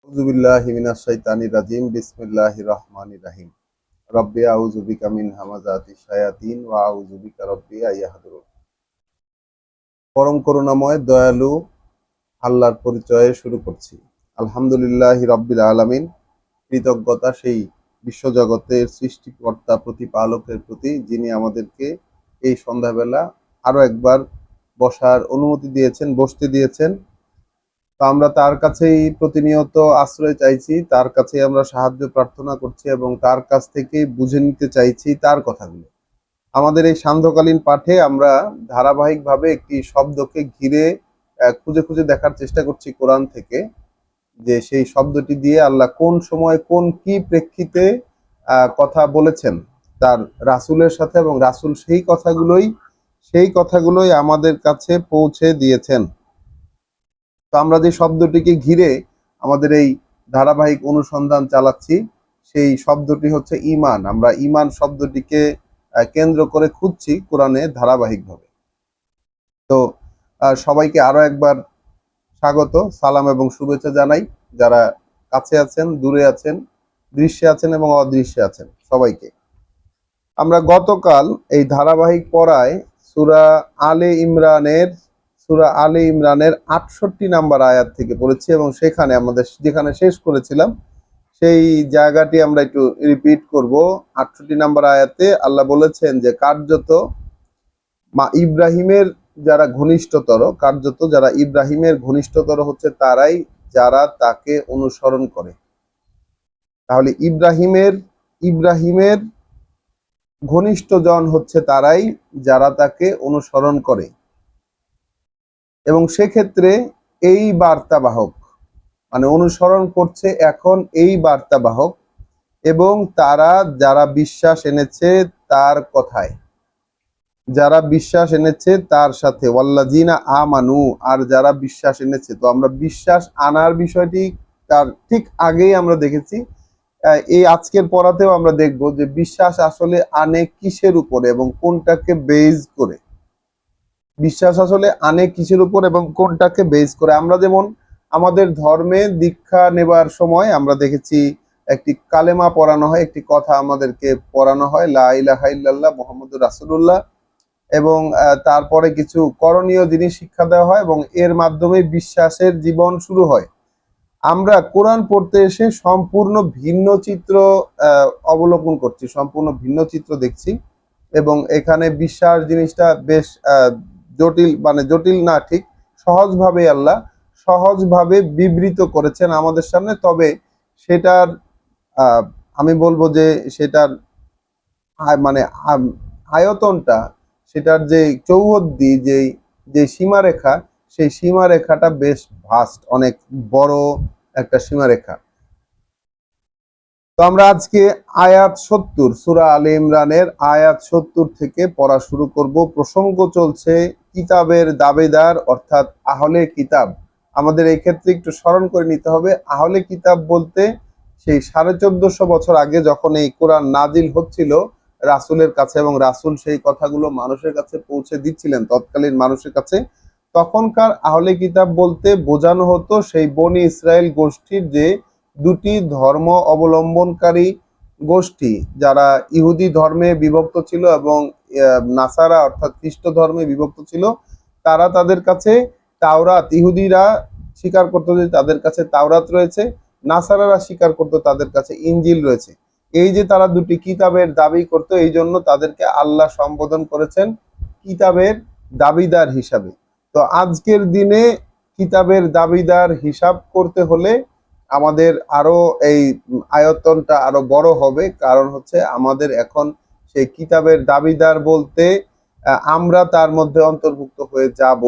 আউযুবিল্লাহি মিনাশ শাইতানির রাজিম বিসমিল্লাহির রহমানির রহিম রব্বি আউযু বিকা মিন হামাযাতিশ শায়াতিন ওয়া আউযু বিকা রব্বি আইয়াহদুরুন। পরম করুণাময় দয়ালু আল্লাহর পরিচয়ে শুরু করছি। আলহামদুলিল্লাহি রাব্বিল আলামিন। কৃতজ্ঞতা সেই বিশ্বজগতের সৃষ্টিকর্তা প্রতিপালকের প্রতি, যিনি আমাদেরকে এই সন্ধ্যাবেলা আরো একবার বসার অনুমতি দিয়েছেন, বসতে দিয়েছেন। তো আমরা তার কাছেই প্রতিনিয়ত আশ্রয় চাইছি, তার কাছে আমরা সাহায্য প্রার্থনা করছি এবং তার কাছ থেকেই বুঝে নিতে চাইছি তার কথাগুলো। আমাদের এই সান্ধ্যকালীন পাঠে আমরা ধারাবাহিকভাবে একটি শব্দকে ঘিরে খুঁজে খুঁজে দেখার চেষ্টা করছি কোরআন থেকে, যে সেই শব্দটি দিয়ে আল্লাহ কোন সময় কোন কি প্রেক্ষিতে কথা বলেছেন তার রাসূলের সাথে, এবং রাসূল সেই কথাগুলোই আমাদের কাছে পৌঁছে দিয়েছেন। তো আমরা যে শব্দটিকে ঘিরে আমাদের এই ধারাবাহিক অনুসন্ধান চালাচ্ছি, সেই শব্দটি হচ্ছে ঈমান। আমরা ঈমান শব্দটিকে কেন্দ্র করে খুঁজছি কোরআনে ধারাবাহিকভাবে। তো সবাইকে আরো একবার স্বাগত, সালাম এবং শুভেচ্ছা জানাই। যারা কাছে আছেন, দূরে আছেন, দৃশ্যে আছেন এবং অদৃশ্যে আছেন, সবাইকে। আমরা গতকাল এই ধারাবাহিক পড়ায় সূরা আলে ইমরানের ৬৮ নাম্বার আয়াত থেকে পড়েছি, এবং সেখানে আমাদের যেখানে শেষ করেছিলাম সেই জায়গাটি আমরা একটু রিপিট করব। ৬৮ নাম্বার আয়াতে আল্লাহ বলেছেন যে যারা ইব্রাহিমের ঘনিষ্ঠতর হচ্ছে তারাই যারা তাকে অনুসরণ করে। তাহলে ইব্রাহিমের ঘনিষ্ঠজন হচ্ছে তারাই যারা তাকে অনুসরণ করে, এবং সেক্ষেত্রে এই বার্তাবাহক, মানে অনুসরণ করছে এখন এই বার্তাবাহক, এবং তারা যারা বিশ্বাস এনেছে তার কথায়, যারা বিশ্বাস এনেছে তার সাথে, ওয়াল্লাযিনা আমানু, আর যারা বিশ্বাস এনেছে। তো আমরা বিশ্বাস আনার বিষয়টি তার ঠিক আগেই আমরা দেখেছি। এই আজকের পড়াতেও আমরা দেখব যে বিশ্বাস আসলে আনে কিসের উপরে এবং কোনটাকে বেজ করে। বিশ্বাস আসলে আনে কিসের উপর এবং কোনটাকে বেজ করে। আমরা যেমন আমাদের ধর্মে দীক্ষা নেবার সময় আমরা দেখেছি একটি কালেমা পড়ানো হয়, একটি কথা আমাদেরকে পড়ানো হয়, লা ইলাহা ইল্লাল্লাহ মুহাম্মাদুর রাসূলুল্লাহ, এবং তারপরে কিছু করণীয় জিনিস শিক্ষা দেওয়া হয় এবং এর মাধ্যমে বিশ্বাসের জীবন শুরু হয়। আমরা কোরআন পড়তে এসে সম্পূর্ণ ভিন্ন চিত্র অবলোকন করছি, সম্পূর্ণ ভিন্ন চিত্র দেখছি, এবং এখানে বিশ্বাস জিনিসটা বেশ জটিল, মানে জটিল না, ঠিক সহজভাবে বিবৃত করেছেন আমাদের সামনে। তবে সেটার আমি বলবো যে সেটার মানে আয়তনটা, সেটার যে চৌহদ্দি, যে সীমারেখা, সেই সীমারেখাটা বেশ ভাস্ট, অনেক বড় একটা সীমারেখা। তো আমরা আজকে আয়াত ৭০, সূরা আলে ইমরানের আয়াত ৭০ থেকে পড়া শুরু করব। প্রসঙ্গ চলছে কিতাবের দাবিদার, অর্থাৎ আহলে কিতাব। আমাদের এই ক্ষেত্রে একটু স্মরণ করে নিতে হবে, আহলে কিতাব বলতে সেই ১৪৫০ বছর আগে যখন এই কোরআন নাজিল হচ্ছিল রাসূলের কাছে, এবং রাসূল সেই কথাগুলো মানুষের কাছে পৌঁছে দিচ্ছিলেন তৎকালীন মানুষের কাছে, তখনকার আহলে কিতাব বলতে বোঝানো হতো সেই বনি ইসরায়েল গোষ্ঠীর যে দুটি ধর্ম অবলম্বনকারী গোষ্ঠী, যারা ইহুদি ধর্মে বিভক্ত ছিল এবং নাসারা অর্থাৎ খ্রিস্ট ধর্মে বিভক্ত ছিল। তারা তাদের কাছে তাওরাত, ইহুদিরা স্বীকার করতো যে তাদের কাছে তাওরাত রয়েছে, নাসারারা স্বীকার করতো তাদের কাছে ইনজিল রয়েছে। এই যে তারা দুটি কিতাবের দাবি করত, এই জন্য তাদেরকে আল্লাহ সম্বোধন করেছেন কিতাবের দাবিদার হিসাবে। তো আজকের দিনে কিতাবের দাবিদার হিসাব করতে হলে আমাদের আরো এই আয়তনটা আরো বড় হবে, কারণ হচ্ছে আমাদের এখন সেই কিতাবের দাবিদার বলতে আমরা তার মধ্যে অন্তর্ভুক্ত হয়ে যাব।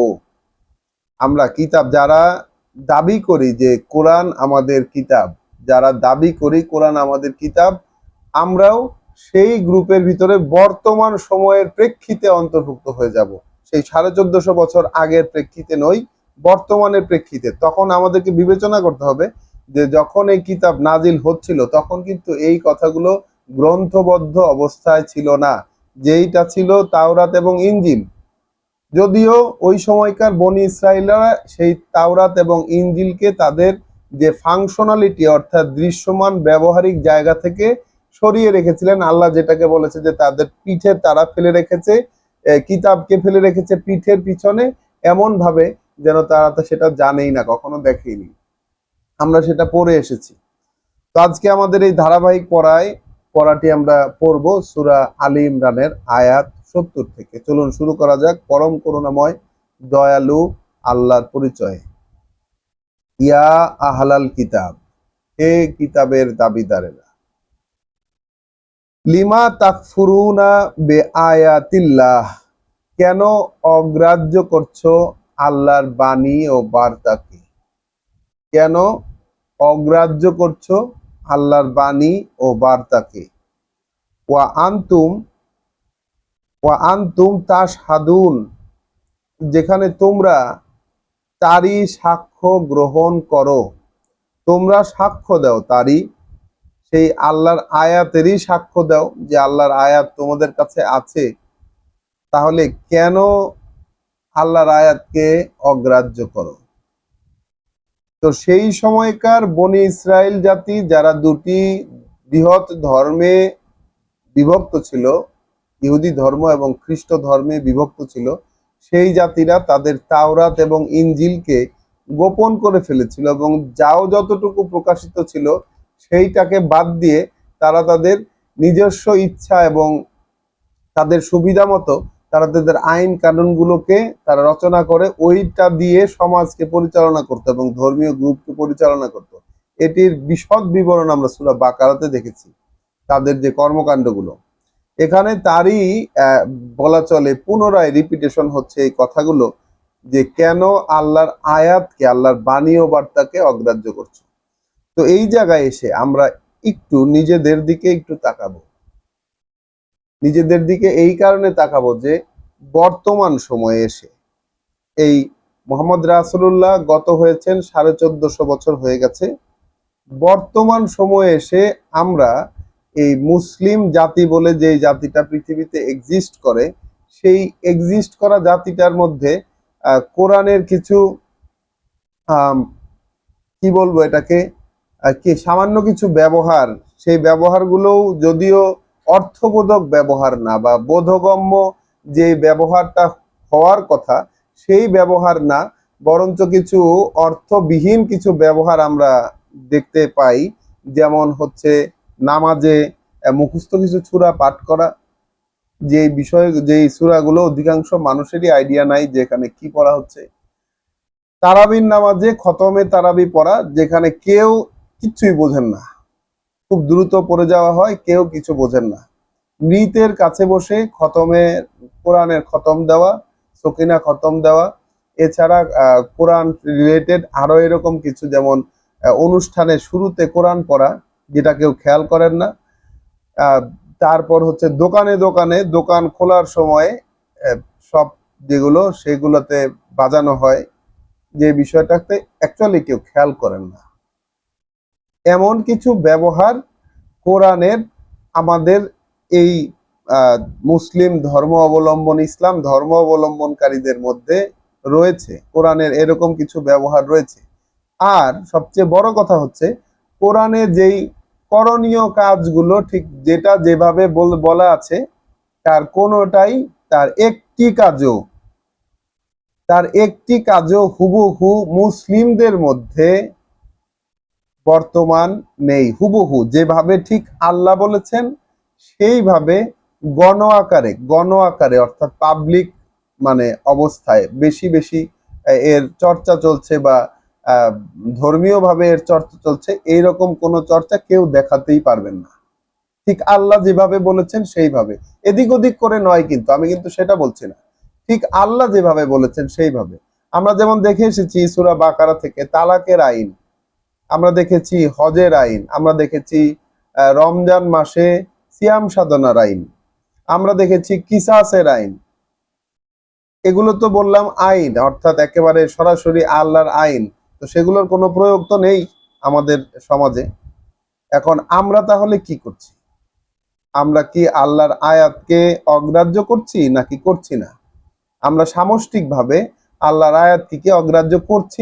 আমরা কিতাব যারা দাবি করি যে কোরআন আমাদের কিতাব, যারা দাবি করি কোরআন আমাদের কিতাব, আমরাও সেই গ্রুপের ভিতরে বর্তমান সময়ের প্রেক্ষিতে অন্তর্ভুক্ত হয়ে যাব। সেই ১৪৫০ বছর আগের প্রেক্ষিতে নই, বর্তমানের প্রেক্ষিতে। তখন আমাদেরকে বিবেচনা করতে হবে যে যখন এই কিতাব নাজিল হচ্ছিল তখন কিন্তু এই কথাগুলো গ্রন্থবদ্ধ অবস্থায় ছিল না, যেইটা ছিল তাওরাত এবং ইনজিল। যদিও ওই সময়কার বনি ইসরাইলরা সেই তাওরাত এবং ইনজিলকে তাদের যে ফাংশনালিটি অর্থাৎ দৃশ্যমান ব্যবহারিক জায়গা থেকে সরিয়ে রেখেছিলেন। আল্লাহ যেটাকে বলেছে যে তাদের পিঠে তারা ফেলে রেখেছে, কিতাবকে ফেলে রেখেছে পিঠের পিছনে, এমন ভাবে যেন তারা তো সেটা জানেই না, কখনো দেখেইনি। আমরা সেটা পড়ে এসেছি। তো আজকে আমাদের এই ধারাবাহিক পড়াটি আমরা পড়ব সূরা আলী ইমরানের আয়াত 70 থেকে। চলুন শুরু করা যাক। পরম করুণাময় দয়ালু আল্লাহর পরিচয়ে। ইয়া আহলাল কিতাব, হে কিতাবের দাবিদারেরা, লিমা তাকফুরুনা বিআয়াতিল্লাহ, কেন অগ্রাহ্য করছো আল্লাহর বাণী ও বার্তাকে? কেন অগ্রাহ্য করছো আল্লাহর বাণী ও বার্তাকে? ওয়া আনতুম তাশহাদুন, যেখানে তোমরা তারই সাক্ষ্য গ্রহণ করো। তোমরা সাক্ষ্য দাও তারই, সেই আল্লাহর আয়াতেরই সাক্ষ্য দাও যে আল্লাহর আয়াত তোমাদের কাছে আছে। তাহলে কেন আল্লাহর আয়াতকে অগ্রাহ্য করো? তো সেই সময়কার বনি ইসরায়েল জাতি, যারা দুটি বৃহৎ ধর্মে বিভক্ত ছিল, ইহুদি ধর্ম এবং খ্রিস্ট ধর্মে বিভক্ত ছিল, সেই জাতিরা তাদের তাওরাত এবং ইনজিলকে গোপন করে ফেলেছিল এবং যাও যতটুকু প্রকাশিত ছিল সেইটাকে বাদ দিয়ে তারা তাদের নিজস্ব ইচ্ছা এবং তাদের সুবিধা মতো তারা তাদের আইন কানুনগুলোকে তারা রচনা করে ওইটা দিয়ে সমাজকে পরিচালনা করতো এবং ধর্মীয় গ্রুপকে পরিচালনা করতো। এটির বিশদ বিবরণ আমরা সূরা বাকারাতে দেখেছি, তাদের যে কর্মকাণ্ডগুলো। এখানে তারই বলা চলে পুনরায় রিপিটেশন হচ্ছে এই কথাগুলো, যে কেন আল্লাহর আয়াতকে, আল্লাহর বাণী ও বার্তাকে অগ্রাহ্য করছো। তো এই জায়গায় এসে আমরা একটু নিজেদের দিকে একটু তাকাবো। নিজেদের দিকে এই কারণে তাকাবো যে বর্তমান সময়ে এসে এই মোহাম্মদ রাসূলুল্লাহ গত হয়েছেন 1450 বছর হয়ে গেছে। বর্তমান সময়ে এসে আমরা এই মুসলিম জাতি বলে যে জাতিটা পৃথিবীতে এক্সিস্ট করে, সেই এক্সিস্ট করা জাতিটার মধ্যে কোরআনের কিছু কি বলবো এটাকে, কি সামান্য কিছু ব্যবহার, সেই ব্যবহারগুলোও যদিও অর্থবোধক ব্যবহার না বা বোধগম্য যে ব্যবহারটা হওয়ার কথা সেই ব্যবহার না, বরঞ্চ কিছু অর্থবিহীন কিছু ব্যবহার আমরা দেখতে পাই। যেমন হচ্ছে নামাজে মুখস্থ কিছু সূরা পাঠ করা, যে বিষয় যে সূরাগুলো অধিকাংশ মানুষেরই আইডিয়া নাই যে এখানে কি পড়া হচ্ছে। তারাবির নামাজে খতমে তারাবি পড়া, যেখানে কেউ কিচ্ছুই বোঝেন না, খুব দ্রুত পড়ে যাওয়া হয়, কেউ কিছু বোঝেন না। মৃতের কাছে বসে কোরআনের খতম দেওয়া, সকিনা খতম দেওয়া, এছাড়া কোরআন রিলেটেড আরো এরকম কিছু, যেমন অনুষ্ঠানের শুরুতে কোরআন পড়া, যেটা কেউ খেয়াল করেন না। তারপর হচ্ছে দোকানে দোকানে দোকান খোলার সময় সব যেগুলো সেগুলোতে বাজানো হয়, যে বিষয়টাতে অ্যাকচুয়ালি কেউ খেয়াল করেন না। এমন কিছু ব্যবহার কোরআনের আমাদের এই মুসলিম ধর্ম অবলম্বন, ইসলাম ধর্ম অবলম্বনকারীদের মধ্যে রয়েছে। কোরআনের এরকম কিছু ব্যবহার রয়েছে। আর সবচেয়ে বড় কথা হচ্ছে কোরআনে যেই করণীয় কাজগুলো, ঠিক যেটা যেভাবে বলা আছে, তার কোনোটাই তার একটি কাজও হুবহু মুসলিমদের মধ্যে বর্তমান নেই। হুবহু যেভাবে ঠিক আল্লাহ বলেছেন সেইভাবে গণ আকারে অর্থাৎ পাবলিক মানে অবস্থায় বেশি বেশি এর চর্চা চলছে বা ধর্মীয় ভাবে এর চর্চা চলছে, এইরকম কোনো চর্চা কেউ দেখাতেই পারবেন না। ঠিক আল্লাহ যেভাবে বলেছেন সেইভাবে, এদিক ওদিক করে নয়, কিন্তু আমি কিন্তু সেটা বলছি না। ঠিক আল্লাহ যেভাবে বলেছেন সেইভাবে। আমরা যেমন দেখে এসেছি সূরা বাকারা থেকে তালাকের আইন, আমরা দেখেছি হজের আইন, আমরা দেখেছি রমজান মাসে সিয়াম সাধনার আইন, আমরা দেখেছি কিসাসের আইন। এগুলো তো বললাম আইন, অর্থাৎ একেবারে সরাসরি আল্লাহর আইন। তো সেগুলোর কোনো প্রয়োগ তো নেই আমাদের সমাজে। এখন আমরা তাহলে কি করছি? আমরা কি আল্লাহর আয়াতকে অগ্রাহ্য করছি নাকি করছি না? আমরা সামষ্টিকভাবে আল্লাহর আয়াতকে অগ্রাহ্য করছি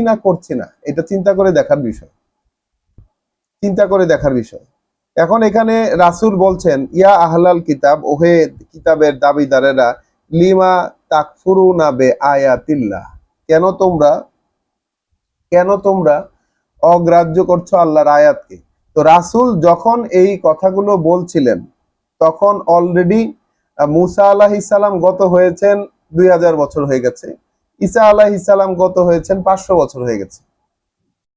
না, এটা চিন্তা করে দেখার বিষয়। চিন্তা করে দেখার বিষয়। এখন এখানে রাসূল বলছেন, ইয়া আহলাল কিতাব, ওহে কিতাবের দাবিদারেরা, লিমা তাকফুরুনা বে আয়াতিল্লাহ, কেন তোমরা কেন তোমরা অগ্রাহ্য করছো আল্লাহর আয়াতকে। তো রাসূল যখন এই কথাগুলো বলছিলেন তখন অলরেডি মুসা আলাইহিস সালাম গত হয়েছেন 2000 বছর হয়ে গেছে, ঈসা আলাইহিস সালাম গত হয়েছেন 500 বছর হয়ে গেছে।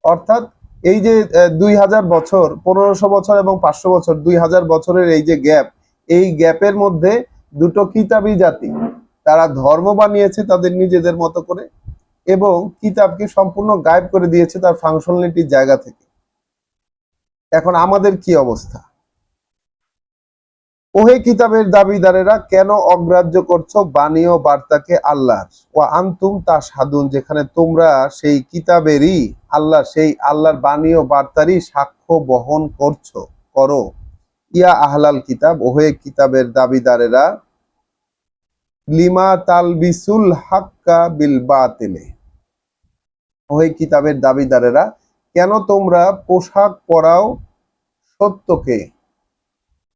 অর্থাৎ এই যে 2000 বছর, 1500 বছর এবং 500 বছর, 2000 বছরের এই যে গ্যাপ, এই গ্যাপের মধ্যে দুটো কিতাবী জাতি তারা ধর্ম বানিয়েছে তাদের নিজেদের মতো করে, এবং কিতাবকে সম্পূর্ণ গায়েব করে দিয়েছে তার ফাংশনালিটির জায়গা থেকে। এখন আমাদের কি অবস্থা? ওহে কিতাবের দাবিদারেরা, কেন অগ্রাহ্য করছো বাণী ও বার্তাকে আল্লাহর, ও আনতুম তা সাধুন, যেখানে তোমরা সেই কিতাবেরই সেই আল্লাহর বাণী ও বার্তারই সাক্ষ্য বহন করো। ইয়া আহলাল কিতাব, ওহে কিতাবের দাবিদারেরা, লিমা তালবিসুল হাক্কা বিল বাতিলে, ওহে কিতাবের দাবিদারেরা, কেন তোমরা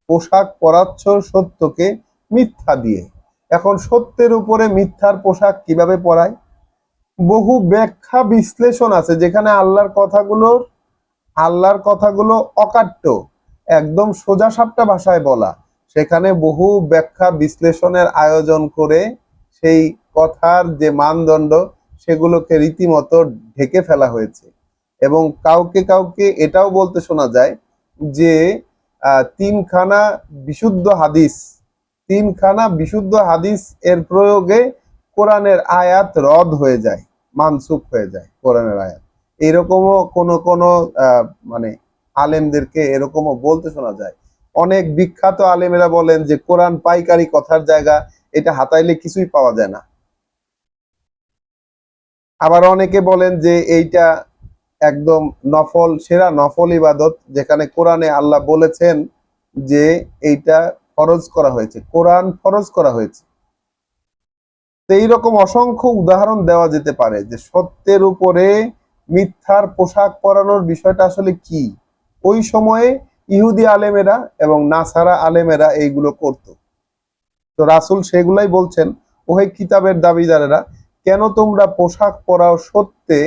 পোশাক পরাচ্ছ সত্যকে মিথ্যা দিয়ে। এখন সত্যের উপরে মিথ্যার পোশাক কিভাবে পরায়? বহু ব্যাখ্যা বিশ্লেষণ আছে, যেখানে আল্লাহর কথাগুলো অকাট্য, একদম সোজাসাপটা ভাষায় বলা, সেখানে বহু ব্যাখ্যা বিশ্লেষণের আয়োজন করে সেই কথার যে মানদণ্ড সেগুলোকে রীতিমতো ঢেকে ফেলা হয়েছে। এবং কাউকে কাউকে এটাও বলতে শোনা যায় যে তিনখানা বিশুদ্ধ হাদিস এর প্রয়োগে কোরআনের আয়াত রদ হয়ে যায়, মানসুখ হয়ে যায় কোরআনের আয়াত। এরকমও কোন মানে আলেমদেরকে এরকমও বলতে শোনা যায়। অনেক বিখ্যাত আলেমেরা বলেন যে কোরআন পাইকারি কথার জায়গা, এটা হাতাইলে কিছুই পাওয়া যায় না। আবার অনেকে বলেন যে এইটা একদম সেরা নফল ইবাদত, যেখানে কোরআনে আল্লাহ বলেছেন যে এইটা ফরজ করা হয়েছে, কোরআন ফরজ করা হয়েছে। তো এইরকম অসংখ্য উদাহরণ দেওয়া যেতে পারে যে সত্যের উপরে মিথ্যার পোশাক পরানোর বিষয়টা আসলে কি। ওই সময়ে ইহুদি আলেমেরা এবং নাসারা আলেমেরা এইগুলো করত। তো রাসূল সেগুলাই বলছেন, ওহে কিতাবের দাবিদারেরা, কেন তোমরা পোশাক পরাও সত্যে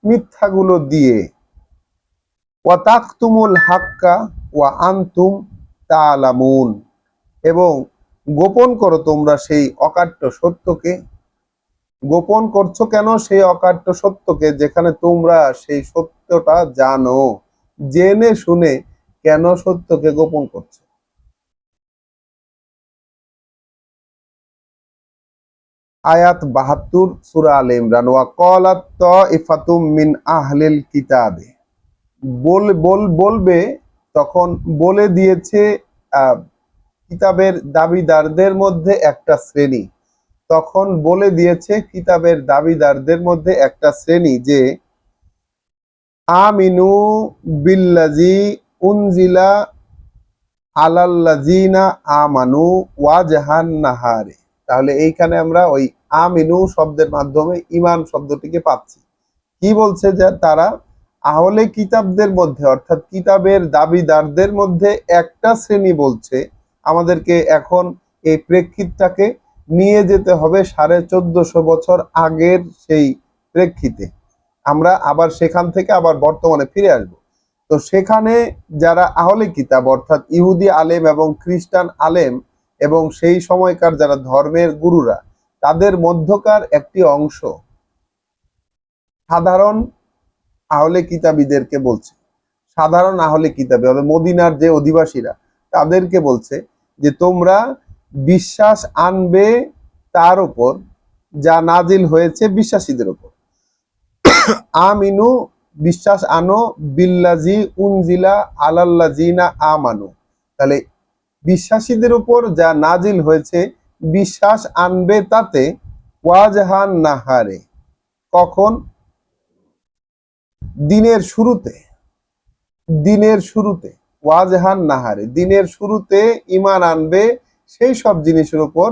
মিথ্যাগুলো দিয়ে। ওয়া তাকতুমুল হাক্কা ওয়া আনতুম তা'লামুন, এবং গোপন করো তোমরা সেই অকাট্য সত্যকে। গোপন করছো কেন সেই অকাট্য সত্যকে, যেখানে তোমরা সেই সত্যটা জানো? জেনে শুনে কেন সত্যকে গোপন করছো? আয়াত 72, সূরা আলে ইমরান। ওয়া ক্বালাত তাইফাতুম মিন আহলিল কিতাবে, বলবে, তখন বলে দিয়েছে কিতাবের দাবিদারদের মধ্যে একটা শ্রেণী, তখন বলে দিয়েছে কিতাবের দাবিদারদের মধ্যে একটা শ্রেণী যে আমিনু বিল্লাজি উনজিলা আলাল্লাজিনা আমানু ওয়াজহান নাহারে। তাহলে এইখানে আমরা ওই আমিনু শব্দের মাধ্যমে ইমান শব্দটিকে পাচ্ছি। কি বলছে যে তারা আহলে কিতাবদের মধ্যে, অর্থাৎ কিতাবের দাবিদারদের মধ্যে একটা শ্রেণী বলছে, আমাদেরকে এখন এই প্রেক্ষিতটাকে নিয়ে যেতে হবে 1450 বছর আগের সেই প্রেক্ষিতে। আমরা আবার সেখান থেকে আবার বর্তমানে ফিরে আসব। তো সেখানে যারা আহলে কিতাব, অর্থাৎ ইহুদি আলেম এবং খ্রিস্টান আলেম এবং সেই সময়কার যারা ধর্মের গুরুরা, তাদের মধ্যকার একটি অংশ সাধারণ আহলে কিতাবীদেরকে বলছে, সাধারণ আহলে কিতাবী মদিনার যে অধিবাসীরা, তাদেরকে বলছে যে তোমরা বিশ্বাস আনবে তার উপর যা নাজিল হয়েছে বিশ্বাসীদের উপর। আমিনু, বিশ্বাস আনো, বিল্লাজি উনজিলা আলাল্লাজিনা আমানু, তাহলে বিশ্বাসীদের উপর যা নাজিল হয়েছে বিশ্বাস আনবে তাতে। ওয়াজহান নাহারে, কখন? দিনের শুরুতে। ওয়াজহান নাহারে, দিনের শুরুতে ঈমান আনবে সেই সব জিনিসের উপর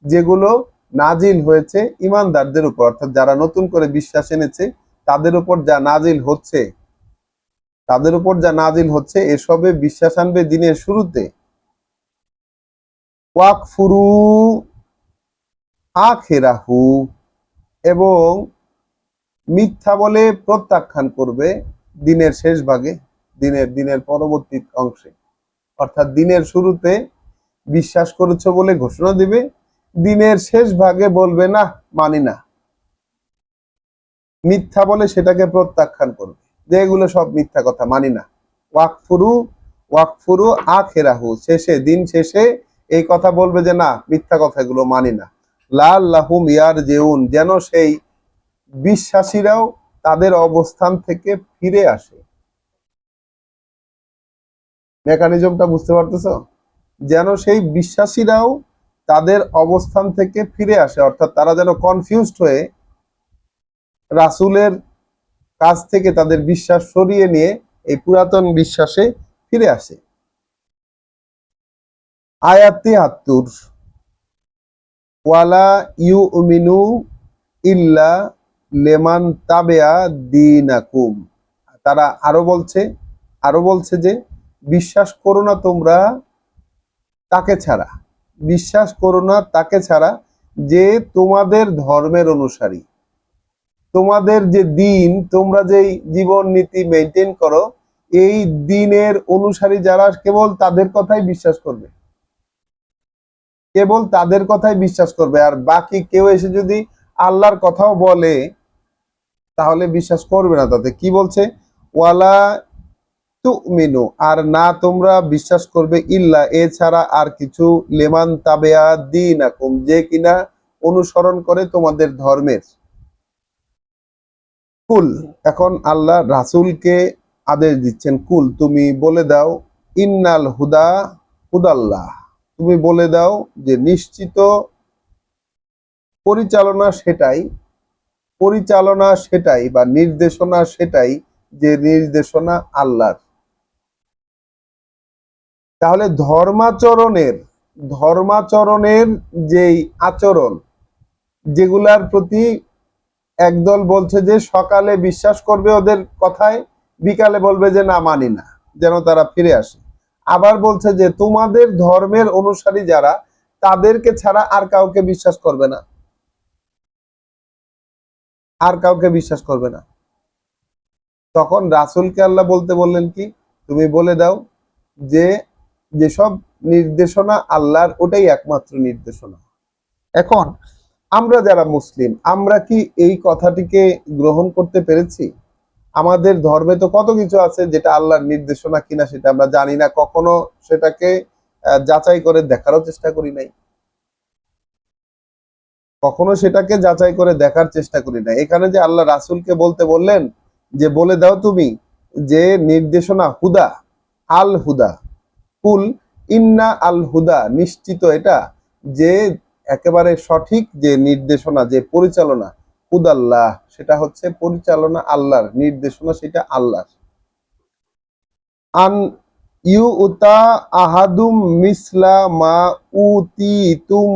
যেগুলো নাজিল হয়েছে ঈমানদারদের উপর, অর্থাৎ যারা নতুন করে বিশ্বাস এনেছে তাদের উপর যা নাজিল হচ্ছে তাদের উপর যা নাজিল হচ্ছে এসবে বিশ্বাস আনবে দিনের শুরুতে। ওয়াকফুরু আখিরাহু, এবং মিথ্যা বলে প্রত্যাখ্যান করবে দিনের শেষ ভাগে, দিনের পরবর্তী অংশে। অর্থাৎ দিনের শুরুতে বিশ্বাস করেছো বলে ঘোষণা দিবে, দিনের শেষ ভাগে বলবে না, মানি না। মিথ্যা বলে সেটাকে প্রত্যাখ্যান করবে যে এগুলো সব মিথ্যা কথা, মানি না। ওয়াকফুরু ওয়াকফুরু আখিরাহু, শেষে, দিন শেষে এই কথা বলবে যে না, মিথ্যা কথা, এগুলো মানি না। লাআল্লাহুম ইয়ারজিউন, যেন সেই বিশ্বাসীরাও তাদের অবস্থান থেকে ফিরে আসে। মেকানিজমটা বুঝতে পারতেছো? যেন সেই বিশ্বাসীরাও তাদের অবস্থান থেকে ফিরে আসে, অর্থাৎ তারা যেন কনফিউজড হয়ে রাসূলের কাছ থেকে তাদের বিশ্বাস সরিয়ে নিয়ে এই পুরাতন বিশ্বাসে ফিরে আসে। আয়াত ৭৩, ওয়ালা ইউমিনু ইল্লা লেমান তাবেয়া দীনাকুম। তারা আরো বলছে যে বিশ্বাস করো না তোমরা তাকে ছাড়া, বিশ্বাস করো না তাকে ছাড়া যে তোমাদের ধর্মের অনুসারী, তোমাদের যে দিন, তোমরা যেই জীবন নীতি মেনটেন করো, এই দিনের অনুসারী যারা কেবল তাদের কথাই বিশ্বাস করবে, কেবল তাদের কথাই বিশ্বাস করবে। আর বাকি কেউ এসে যদি আল্লাহর কথাও বলে তাহলে বিশ্বাস করবে না তাতে। কি বলছে? ওয়ালা তুমিনু, আর না তোমরা বিশ্বাস করবে, ইল্লা, এছাড়া আর কিছু, লেমান তাবেয়া দীনাকুম, যে কিনা অনুসরণ করে তোমাদের ধর্মের। কুল, এখন আল্লাহ রাসূলকে আদেশ দিচ্ছেন, কুল, তুমি বলে দাও, ইন্নাল হুদা হুদাল্লাহ, তুমি বলে দাও যে নিশ্চিত পরিচালনা সেটাই বা নির্দেশনা সেটাই যে নির্দেশনা আল্লাহর। তাহলে ধর্মাচরণের যেই আচরণ, যেগুলার প্রতি একদল বলছে যে সকালে বিশ্বাস করবে ওদের কথায়, বিকালে বলবে যে না, মানি না, যেন তারা ফিরে আসে। আবার বলছে যে তোমাদের ধর্মের অনুসারী যারা, তাদেরকে ছাড়া আর কাউকে বিশ্বাস করবে না, আর কাউকে বিশ্বাস করবে না। তখন রাসূলকে আল্লাহ বলতে বললেন কি, তুমি বলে দাও যে যেসব নির্দেশনা আল্লাহর, ওটাই একমাত্র নির্দেশনা। এখন আমরা যারা মুসলিম, আমরা কি এই কথাটিকে গ্রহণ করতে পেরেছি? আমাদের ধর্মে তো কত কিছু আছে যেটা আল্লাহর নির্দেশনা কিনা সেটা আমরা জানি না, কখনো সেটাকে যাচাই করে দেখারও চেষ্টা করি নাই, কখনো সেটাকে যাচাই করে দেখার চেষ্টা করি না। এখানে যে আল্লাহ রাসূলকে বলতে বললেন যে বলে দাও তুমি যে নির্দেশনা হুদা, আল হুদা, কুল ইন্না আল হুদা, নিশ্চিত এটা যে একেবারে সঠিক যে নির্দেশনা, যে পরিচালনা, হুদাল্লাহ, সেটা হচ্ছে পরিচালনা আল্লাহর, নির্দেশনা সেটা আল্লাহর। আন ইউ উতা আহাদুম মিসলা মা উতিতুম,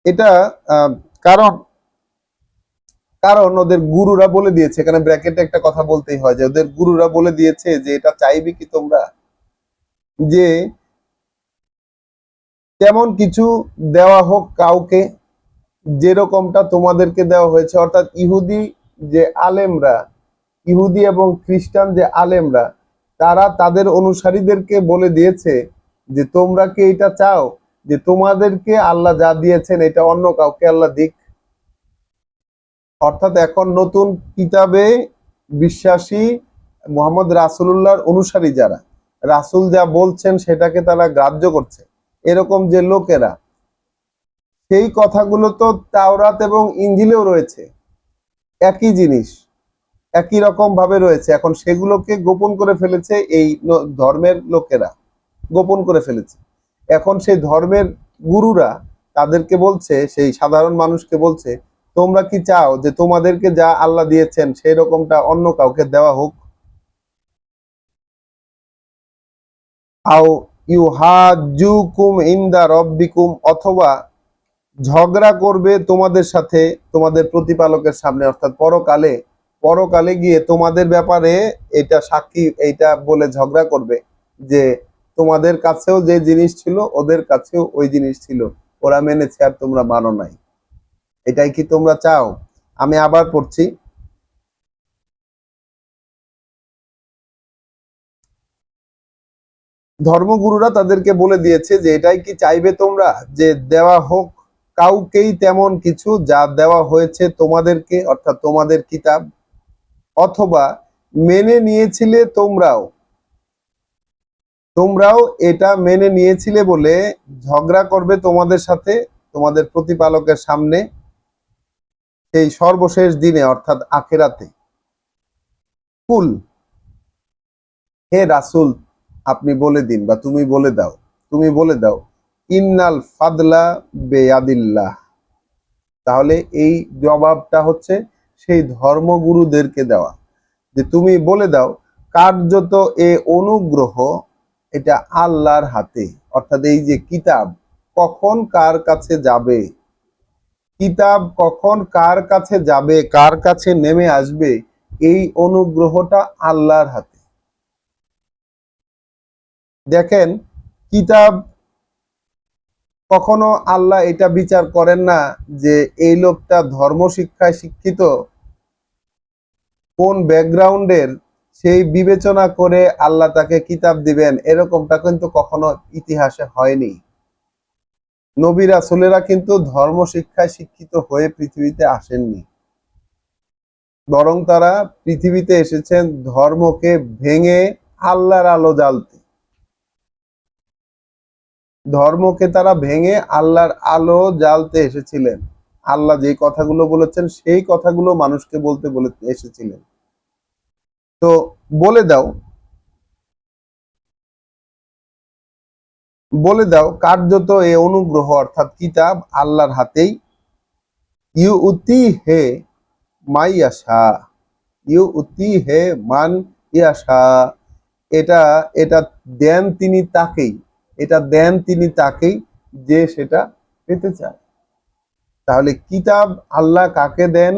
এটা কারণ কারণ ওদের গুরুরা বলে দিয়েছে, এখানে ব্র্যাকেটে একটা কথা বলতেই হয় যে ওদের গুরুরা বলে দিয়েছে যে এটা চাইবে কি তোমরা, যে তেমন কিছু দেওয়া হোক কাউকে যেরকমটা তোমাদেরকে দেওয়া হয়েছে। অর্থাৎ ইহুদি এবং খ্রিস্টান যে আলেমরা, তারা তাদের অনুসারীদেরকে বলে দিয়েছে যে তোমরা কি এটা চাও যে তোমাদেরকে আল্লাহ যা দিয়েছেন এটা অন্য কাউকে আল্লাহ দিক। অর্থাৎ এখন নতুন কিতাবে বিশ্বাসী মুহাম্মদ রাসূলুল্লাহর অনুসারী যারা, রাসূল যা বলছেন সেটাকে তারা গ্রাহ্য করছে, এরকম যে লোকেরা, সেই কথাগুলো তো তাওরাত এবং ইনজিলেও রয়েছে, একই জিনিস, একই রকম ভাবে রয়েছে। এখন সেগুলোকে গোপন করে ফেলেছে এই ধর্মের লোকেরা, গোপন করে ফেলেছে। এখন সেই ধর্মের গুরুরা তাদেরকে বলছে, সেই সাধারণ মানুষকে বলছে, তোমরা কি চাও যে তোমাদেরকে যা আল্লাহ দিয়েছেন সেই রকমটা অন্য কাউকে দেওয়া হোক? আও ইউহাজ্জুকুম ইনদা রব্বিকুম, অথবা ঝগড়া করবে তোমাদের সাথে তোমাদের প্রতিপালকের সামনে, অর্থাৎ পরকালে পরকালে গিয়ে তোমাদের ব্যাপারে এটা সাক্ষী এইটা বলে ঝগড়া করবে যে তোমাদের কাছেও যে জিনিস ছিল ওদের কাছেও ওই জিনিস ছিল, ওরা মেনেছে আর তোমরা মানো নাই। এটাই কি তোমরা চাও? আমি আবার পড়ছি, ধর্মগুরুরা তাদেরকে বলে দিয়েছে যে এটাই কি চাইবে তোমরা, যে দেওয়া হোক কাউকেই তেমন কিছু যা দেওয়া হয়েছে তোমাদেরকে, অর্থাৎ তোমাদের কিতাব, অথবা মেনে নিয়েছিলে তোমরাও তোমরাও এটা মেনে নিয়েছিলে বলে ঝগড়া করবে তোমাদের সাথে তোমাদের প্রতিপালকের সামনে সেই সর্বশেষ দিনে, অর্থাৎ আখেরাতে। কুল, হে রাসূল, আপনি বলে দিন বা তুমি বলে দাও, ইন্নাল ফাদলা বেয়াদিল্লাহ। তাহলে এই জবাবটা হচ্ছে সেই ধর্মগুরুদেরকে দেওয়া, যে তুমি বলে দাও কার্যত এ অনুগ্রহ এটা আল্লাহর হাতে। অর্থাৎ এই যে কিতাব কখন কার কাছে যাবে, কিতাব কখন কার কাছে যাবে, কার কাছে নেমে আসবে, এই অনুগ্রহটা আল্লাহর হাতে। দেখেন, কিতাব কখনো আল্লাহ এটা বিচার করেন না যে এই লোকটা ধর্ম শিক্ষায় শিক্ষিত, কোন ব্যাকগ্রাউন্ডের, সেই বিবেচনা করে আল্লাহ তাকে কিতাব দিবেন, এরকমটা কিন্তু কখনো ইতিহাসে হয়নি। নবী রাসূলেরা কিন্তু ধর্ম শিক্ষায় শিক্ষিত হয়ে পৃথিবীতে আসেননি, বরং তারা পৃথিবীতে এসেছেন ধর্মকে ভেঙে আল্লাহর আলো জ্বালতে। ধর্মকে তারা ভেঙে আল্লাহর আলো জ্বালতে এসেছিলেন। আল্লাহ যে কথাগুলো বলেছেন সেই কথাগুলো মানুষকে বলতে বলে এসেছিলেন। তো বলে দাও, বলে দাও কার্যত এ অনুগ্রহ অর্থাৎ কিতাব আল্লাহর হাতেই। ইউ উতি হে মাইয়াশা, ইউ উতি হে মান ইয়াশা, এটা এটা দেন তিনি তাকেই, এটা দেন তিনি তাকেই যে সেটা পেতে চায়। তাহলে কিতাব আল্লাহ কাকে দেন?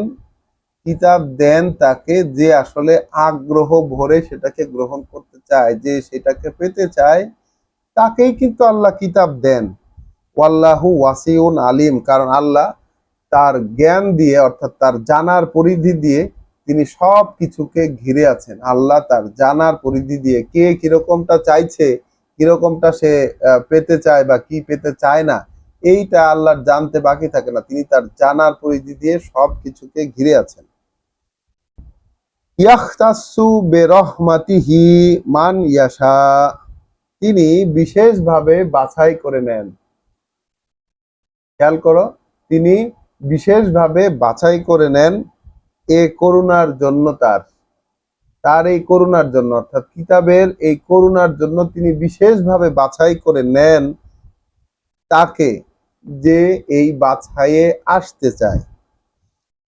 কিতাব দেন তাকে যে আসলে আগ্রহ ভরে সেটাকে গ্রহণ করতে চায়, যে সেটাকে পেতে চায়, তাকেই কিন্তু আল্লাহ কিতাব দেন। ওয়াল্লাহু ওয়াসিউন আলিম, কারণ আল্লাহ তার জ্ঞান দিয়ে অর্থাৎ তার জানার পরিধি দিয়ে তিনি সব কিছুকে ঘিরে আছেন। আল্লাহ তার জানার পরিধি দিয়ে কে কিরকমটা চাইছে, কিরকমটা সে পেতে চায় বা কি পেতে চায় না, এইটা আল্লাহর জানতে বাকি থাকে না। তিনি তার জানার পরিধি দিয়ে সব কিছুকে ঘিরে আছেন। ইয়াখতাসু বিরহমাতিহি মান ইয়াশা, তিনি বিশেষভাবে বাছাই করে নেন। খেয়াল করো, তিনি বিশেষভাবে বাছাই করে নেন এ করুণার জন্য, তার তার এই করুণার জন্য, অর্থাৎ কিতাবের এই করুণার জন্য তিনি বিশেষভাবে বাছাই করে নেন তাকে, যে এই বাছাইয়ে আসতে চায়।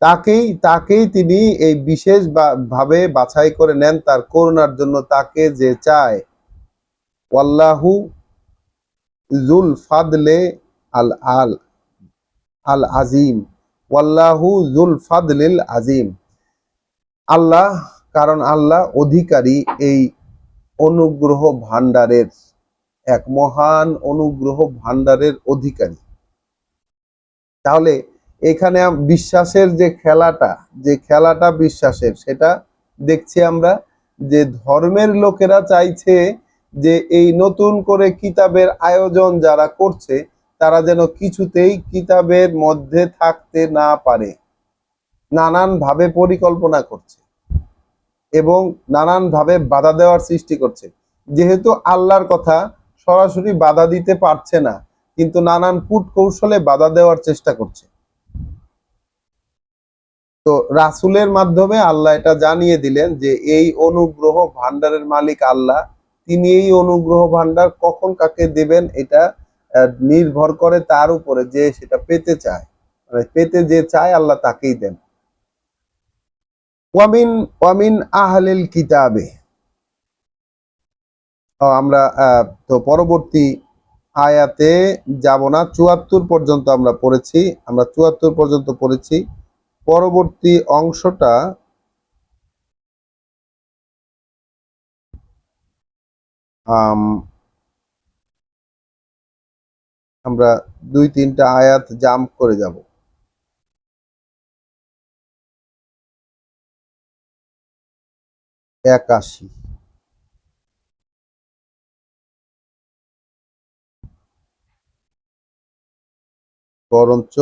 তাকেই তাকেই তিনি এই বিশেষ ভাবে বাছাই করে নেন তার করুণার জন্য, তাকে যে চায়। ওয়াল্লাহু জুল ফাদলে আল আল আল আজিম, ওয়াল্লাহু জুল ফাদলিল আজিম। আল্লাহ, কারণ আল্লাহ অধিকারী এই অনুগ্রহ ভান্ডারের, এক মহান অনুগ্রহ ভান্ডারের অধিকারী। তাহলে এখানে বিশ্বাসের যে খেলাটা বিশ্বাসের, সেটা দেখছি আমরা যে ধর্মের লোকেরা চাইছে যে এই নতুন করে কিতাবের আয়োজন যারা করছে তারা যেন কিছুতেই কিতাবের মধ্যে থাকতে না পারে, নানান ভাবে পরিকল্পনা করছে এবং নানান ভাবে বাধা দেওয়ার সৃষ্টি করছে। যেহেতু আল্লাহর কথা সরাসরি বাধা দিতে পারছে না, কিন্তু নানান কূট কৌশলে বাধা দেওয়ার চেষ্টা করছে। তো রাসূলের মাধ্যমে আল্লাহ এটা জানিয়ে দিলেন যে এই অনুগ্রহ ভান্ডারের মালিক আল্লাহ, তিনি এই অনুগ্রহ ভান্ডার কখন কাকে দেবেন এটা নির্ভর করে তার উপরে, যে সেটা পেতে চায়, মানে পেতে যে চায় আল্লাহ তাকেই দেন। ওয়ামিন ওয়ামিন আহলিল কিতাবে, আমরা তো পরবর্তী আয়াতে যাব না, ৭৪ পর্যন্ত আমরা পড়েছি, আমরা ৭৪ পর্যন্ত পড়েছি। পরবর্তী অংশটা আম, আমরা 2-3টা আয়াত জাম্প করে যাব। 81। বরঞ্চ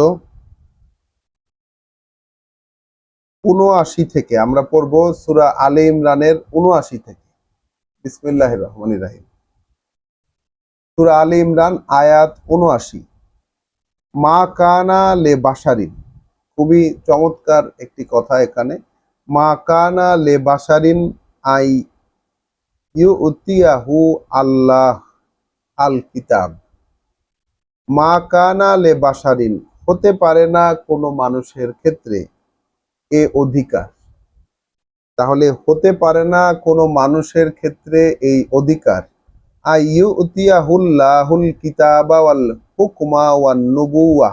79 থেকে আমরা পড়ব, সূরা আলে ইমরানের 79 থেকে। বিসমিল্লাহির রহমানির রহিম। সূরা আলে ইমরান আয়াত 79। মা কানা লে বাশারিন, খুবই চমৎকার একটি কথা এখানে। মা কানা লে বাশারিন আই ইউতিয়াহু আল্লাহ আল কিতাব। মা কানা লে বাশারিন, হতে পারে না কোনো মানুষের ক্ষেত্রে এ অধিকার। তাহলে হতে পারে না কোনো মানুষের ক্ষেত্রে এই অধিকার। আইয়ুতিয়াহুল্লাহুল কিতাবা ওয়াল হুকমা ওয়ান নুবুওয়া,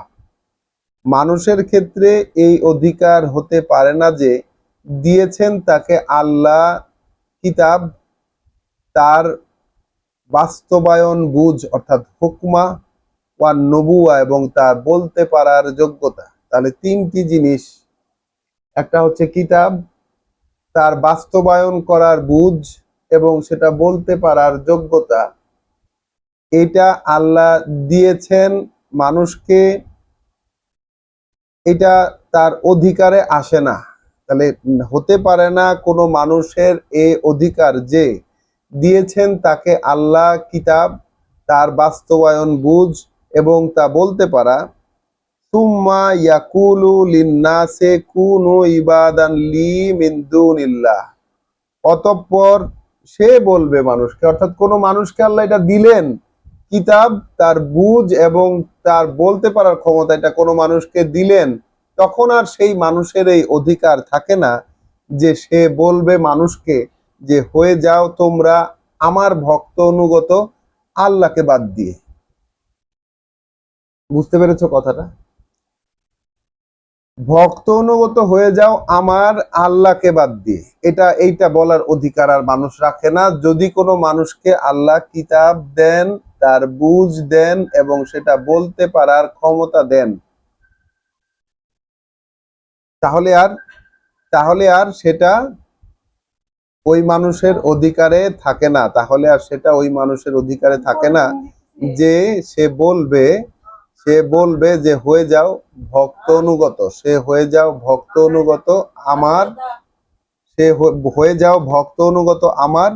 মানুষের ক্ষেত্রে এই অধিকার হতে পারে না যে দিয়েছেন তাকে আল্লাহ কিতাব, তার বাস্তবায়ন বুঝ অর্থাৎ হুকমা, ওয়ান নবুয়া এবং তার বলতে পারার যোগ্যতা। তাহলে 3টি জিনিস, একটা হচ্ছে কিতাব, তার বাস্তবায়ন করার বুঝ এবং সেটা বলতে পারার যোগ্যতা। এটা আল্লাহ দিয়েছেন মানুষকে, এটা তার অধিকারে আসে না। তাহলে হতে পারে না কোনো মানুষের এই অধিকার যে দিয়েছেন তাকে আল্লাহ কিতাব, তার বাস্তবায়ন বুঝ এবং তা বলতে পারা। সুম্মা ইয়াকুলু লিন্নাসে কুনু ইবাদান লি মিন দুনিল্লাহ, অতঃপর সে বলবে মানুষকে, অর্থাৎ কোনো মানুষকে আল্লাহ এটা দিলেন, কিতাব, তার বুঝ এবং তার বলতে পারার ক্ষমতা, এটা কোনো মানুষকে দিলেন, তখন আর সেই মানুষের এই অধিকার থাকে না যে সে বলবে মানুষকে যে হয়ে যাও তোমরা আমার ভক্ত অনুগত আল্লাহকে বাদ দিয়ে। বুঝতে পেরেছো কথাটা? ভক্ত অনুগত হয়ে যাও আমার আল্লাহকে বাদ দিয়ে, এইটা বলার অধিকার আর মানুষ রাখে না যদি কোনো মানুষকে আল্লাহ কিতাব দেন, তার বুঝ দেন এবং সেটা বলতে পারার ক্ষমতা দেন। তাহলে আর তাহলে আর সেটা ওই মানুষের অধিকারে থাকে না, তাহলে আর সেটা ওই মানুষের অধিকারে থাকে না যে সে বলবে যে হয়ে যাও ভক্ত অনুগত, সে হয়ে যাও ভক্ত অনুগত আমার, সে হয়ে যাও ভক্ত অনুগত আমার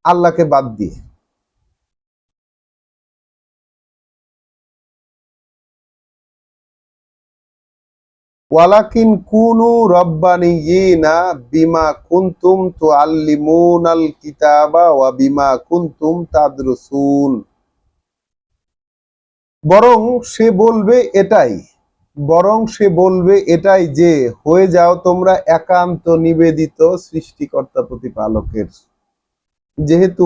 আল্লাহকে বাদ দিয়ে। ওয়ালাকিন কুনু রব্বানিয়িনা বিমা কুনতুম তুআল্লিমুনাল কিতাবা ওয়া বিমা কুনতুম তাদরুসুন, বরং সে বলবে এটাই বরং সে বলবে এটাই, যে হয়ে যাও তোমরা একান্ত নিবেদিত সৃষ্টিকর্তা প্রতিপালকের। যেহেতু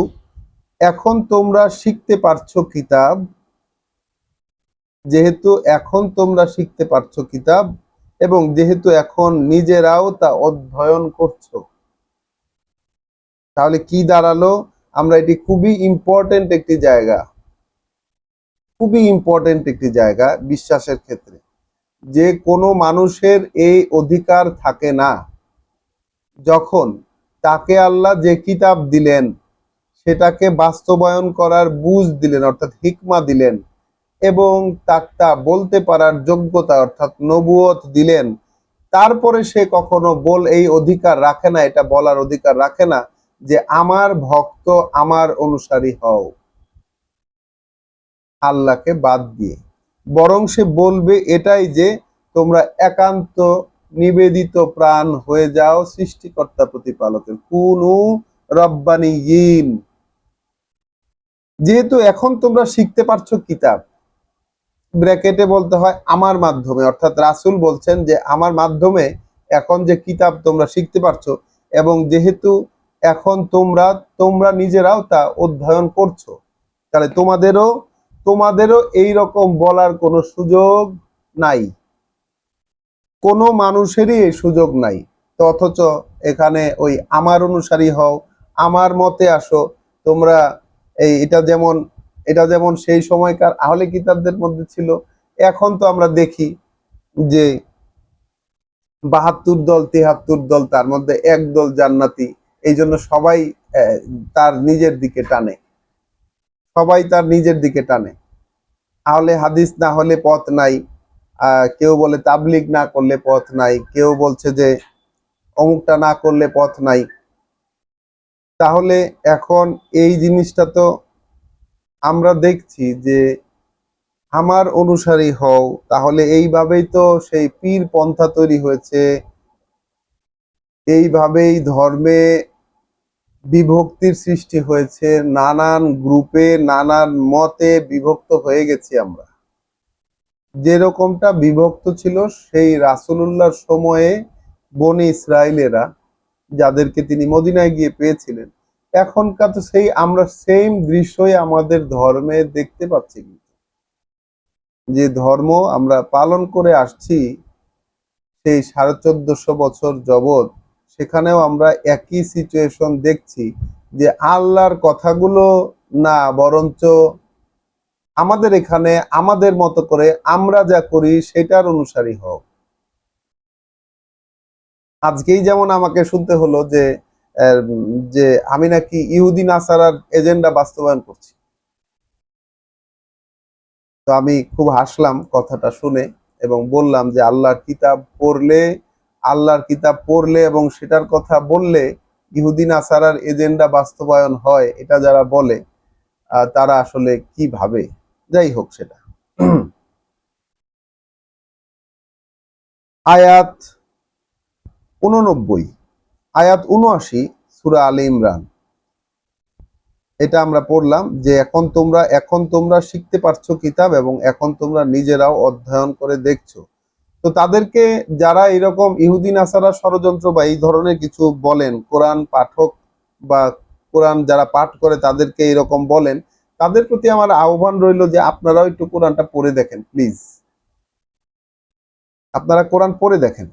এখন তোমরা শিখতে পারছো কিতাব, যেহেতু এখন তোমরা শিখতে পারছো কিতাব এবং যেহেতু এখন নিজেরাও তা অধ্যয়ন করছো, তাহলে কি দাঁড়ালো? আমরা এটি খুবই ইম্পর্টেন্ট একটি জায়গা বিশ্বাসের ক্ষেত্রে, যে কোনো মানুষের এই অধিকার থাকে না যখন তাকে আল্লাহ যে কিতাব দিলেন সেটাকে বাস্তবায়ন করার বুঝ দিলেন অর্থাৎ হিকমা দিলেন এবং তা বলতে পারার যোগ্যতা অর্থাৎ নবুয়ত দিলেন, তারপরে সে কখনো এই অধিকার রাখে না, এটা বলার অধিকার রাখে না যে আমার ভক্ত, আমার অনুসারী হও আল্লাহকে বাদ দিয়ে। বরং সে বলবে এটাই, যে তোমরা একান্ত নিবেদিত প্রাণ হয়ে যাও সৃষ্টিকর্তা প্রতিপালকের। কুনু রব্বানিয়িন, যেহেতু এখন তোমরা শিখতে পারছো কিতাব, ব্র্যাকেটে বলতে হয় আমার মাধ্যমে, অর্থাৎ রাসূল বলছেন যে আমার মাধ্যমে এখন যে কিতাব তোমরা শিখতে পারছো এবং যেহেতু এখন তোমরা নিজেরাও তা অধ্যয়ন করছো, তাহলে তোমাদেরও এই রকম বলার কোনো সুযোগ নাই, কোনো মানুষেরই এই সুযোগ নাই। তো অথচ এখানে ওই আমার অনুসারী হও, আমার মতে আসো, তোমরা এটা যেমন সেই সময়কার আহলে কিতাবদের মধ্যে ছিল। এখন তো আমরা দেখি যে 72 দল 73 দল, তার মধ্যে এক দল জান্নাতি। এই জন্য সবাই তার নিজের দিকে টানে, সবাই তার নিজের দিকে টানে। আহলে হাদিস না হলে পথ নাই, কেউ বলে তাবলিগ না করলে পথ নাই, কেউ বলছে যে অমুকটা না করলে পথ নাই। তাহলে এখন এই জিনিসটা তো আমরা দেখছি যে আমার অনুসারী হও, তাহলে এইভাবেই তো সেই পীর পন্থা তৈরি হয়েছে, এইভাবেই ধর্মে বিভক্তির সৃষ্টি হয়েছে, নানান গ্রুপে নানান মতে বিভক্ত হয়ে গেছি আমরা। যেরকমটা বিভক্ত ছিল সেই রাসূলুল্লাহর সময়ে বনি ইসরায়েলেরা, যাদেরকে তিনি মদিনায় গিয়ে পেয়েছিলেন, এখনকার তো সেই আমরা সেম দৃশ্যই আমাদের ধর্মে দেখতে পাচ্ছি। যে ধর্ম আমরা পালন করে আসছি সেই 1450 বছর যাবৎ, সেখানেও আমরা একই সিচুয়েশন দেখছি যে আল্লাহর কথাগুলো না, বরঞ্চ আমাদের এখানে আমাদের মতো করে আমরা যা করি সেটার অনুসারী হও। আজকেই যেমন আমাকে শুনতে হলো যে যে আমি নাকি ইহুদি নাসারার এজেন্ডা বাস্তবায়ন করছি। তো আমি খুব হাসলাম কথাটা শুনে এবং বললাম যে আল্লাহর কিতাব পড়লে এবং সেটার কথা বললে ইহুদি নাসারার এজেন্ডা বাস্তবায়ন হয়, এটা যারা বলে তারা আসলে কি ভাবে। যাই হোক সেটা। আয়াত 89, আয়াত 79 সূরা আলে ইমরান, এটা আমরা পড়লাম যে এখন তোমরা শিখতে পারছো কিতাব এবং এখন তোমরা নিজেরাও অধ্যয়ন করে দেখছো। তো তাদেরকে যারা এরকম ইহুদি নাসারা ষড়যন্ত্র বা এই ধরনের কিছু বলেন, কোরআন পাঠক বা কোরআন যারা পাঠ করে তাদেরকে এরকম বলেন, তাদের প্রতি আমার আহ্বান রইল যে আপনারাও একটু কোরআনটা পড়ে দেখেন প্লিজ। আপনারা কোরআন পড়ে দেখেন।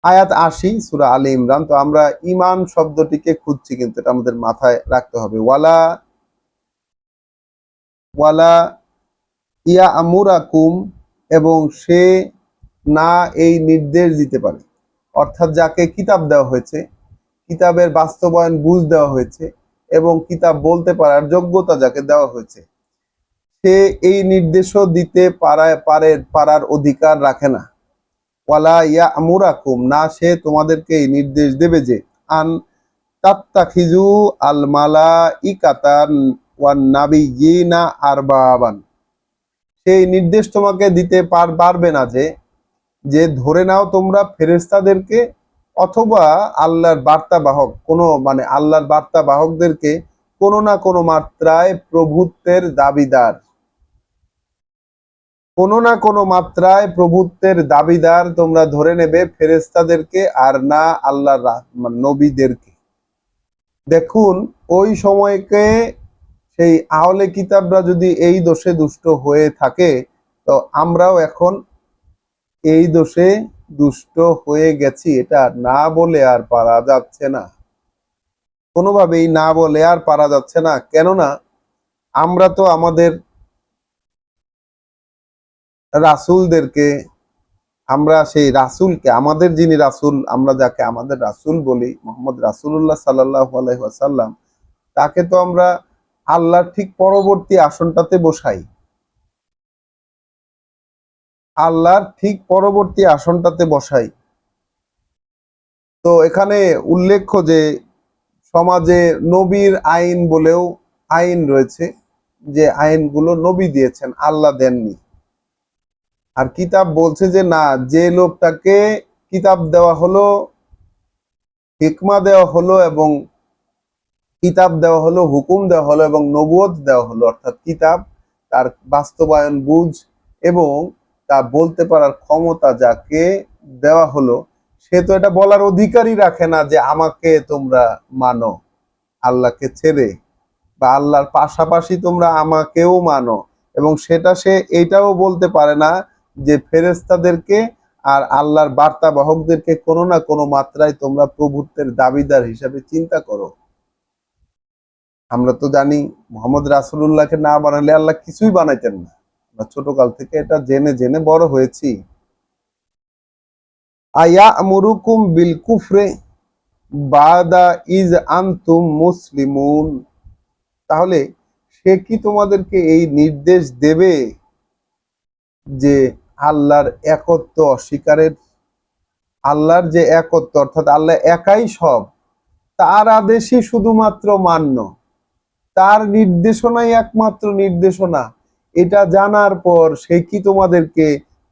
আয়াত 80 সূরা আলে ইমরান। তো আমরা ঈমান শব্দটিকে খুঁজছি, কিন্তু এটা আমাদের মাথায় রাখতে হবে। ওয়ালা ওয়ালা ইয়া আমুরাকুম, এবং সে না এই নির্দেশ দিতে পারে, অর্থাৎ যাকে কিতাব দেওয়া হয়েছে, কিতাবের বাস্তবায়ন বুঝ দেওয়া হয়েছে এবং কিতাব বলতে পারার যোগ্যতা যাকে দেওয়া হয়েছে, সে এই নির্দেশও দিতে পারার অধিকার রাখে না। ওয়ালা ইয়া আমুরাকুম, না সে তোমাদেরকে এই নির্দেশ দেবে যে আন তাত্তাখিজু আল মালাইকাতান ওয়ান নাবিয়্যিনা আরবাবান, সেই নির্দেশ তোমাকে দিতে পারবে না যে যে ধরে নাও তোমরা ফেরেশতাদেরকে অথবা আল্লাহর বার্তাবাহক আল্লাহর বার্তাবাহকদেরকে কোনো না কোনো মাত্রায় প্রভুত্বের দাবিদার, কোনো না কোনো মাত্রায় প্রভুত্বের দাবিদার তোমরা ধরে নেবে ফেরেশতাদেরকে, আর না আল্লাহর নবীদেরকে। দেখুন, ওই সময়কে সেই আহলে কিতাবরা যদি এই দোষে দুষ্ট হয়ে থাকে, তো আমরাও এখন এই দোষে দুষ্ট হয়ে গেছি। এটা না বলে আর পারা যাচ্ছে না, কোনোভাবেই না বলে আর পারা যাচ্ছে না। কেননা আমরা তো আমাদের রাসূলদেরকে, আমরা সেই রাসূলকে, আমাদের যিনি রাসূল, আমরা যাকে আমাদের রাসূল বলি, মুহাম্মদ রাসূলুল্লাহ সাল্লাল্লাহু আলাইহি ওয়াসাল্লাম, তাকে তো আমরা আল্লাহর ঠিক পরবর্তী আসনটাতে বসাই। আল্লাহর ঠিক পরবর্তী আসনটাতে বসাই। তো এখানে উল্লেখ্য যে সমাজে নবীর আইন বলেও আইন রয়েছে, যে আইনগুলো নবী দিয়েছেন, আল্লাহ দেননি। আর কিতাব বলছে যে না, যে লোকটাকে কিতাব দেওয়া হলো, হিকমা দেওয়া হলো এবং কিতাব দেওয়া হলো, হুকুম দেওয়া হলো এবং নবুয়ত দেওয়া হলো, অর্থাৎ কিতাব, তার বাস্তবায়ন বুঝ এবং তা বলতে পারার ক্ষমতা যাকে দেওয়া হলো, সে তো এটা বলার অধিকারই রাখে না যে আমাকে তোমরা মানো আল্লাহকে ছেড়ে, বা আল্লাহর পাশাপাশি তোমরা আমাকেও মানো। এবং সেটা সে এটাও বলতে পারে না যে ফেরেশতাদেরকে আর আল্লাহর বার্তাবাহকদেরকে কোনো না কোনো মাত্রায় তোমরা প্রভুত্বের দাবিদার হিসাবে চিন্তা করো। আমরা তো জানি মোহাম্মদ রাসূলুল্লাহকে না বানালে আল্লাহ কিছুই বানাইতেন না। আমরা ছোটকাল থেকে এটা জেনে জেনে বড় হয়েছি। আয়ামুরুকুম বিল কুফরে বাদা ইজ আনতুম মুসলিমুন, তাহলে সে কি তোমাদেরকে এই নির্দেশ দেবে যে আল্লাহর একত্ব অস্বীকারের? আল্লাহর যে একত্ব, অর্থাৎ আল্লাহ একাই সব, তার আদেশই শুধুমাত্র মান্য, তার নির্দেশনাই একমাত্র নির্দেশনা, এটা জানার পর সে কি তোমাদেরকে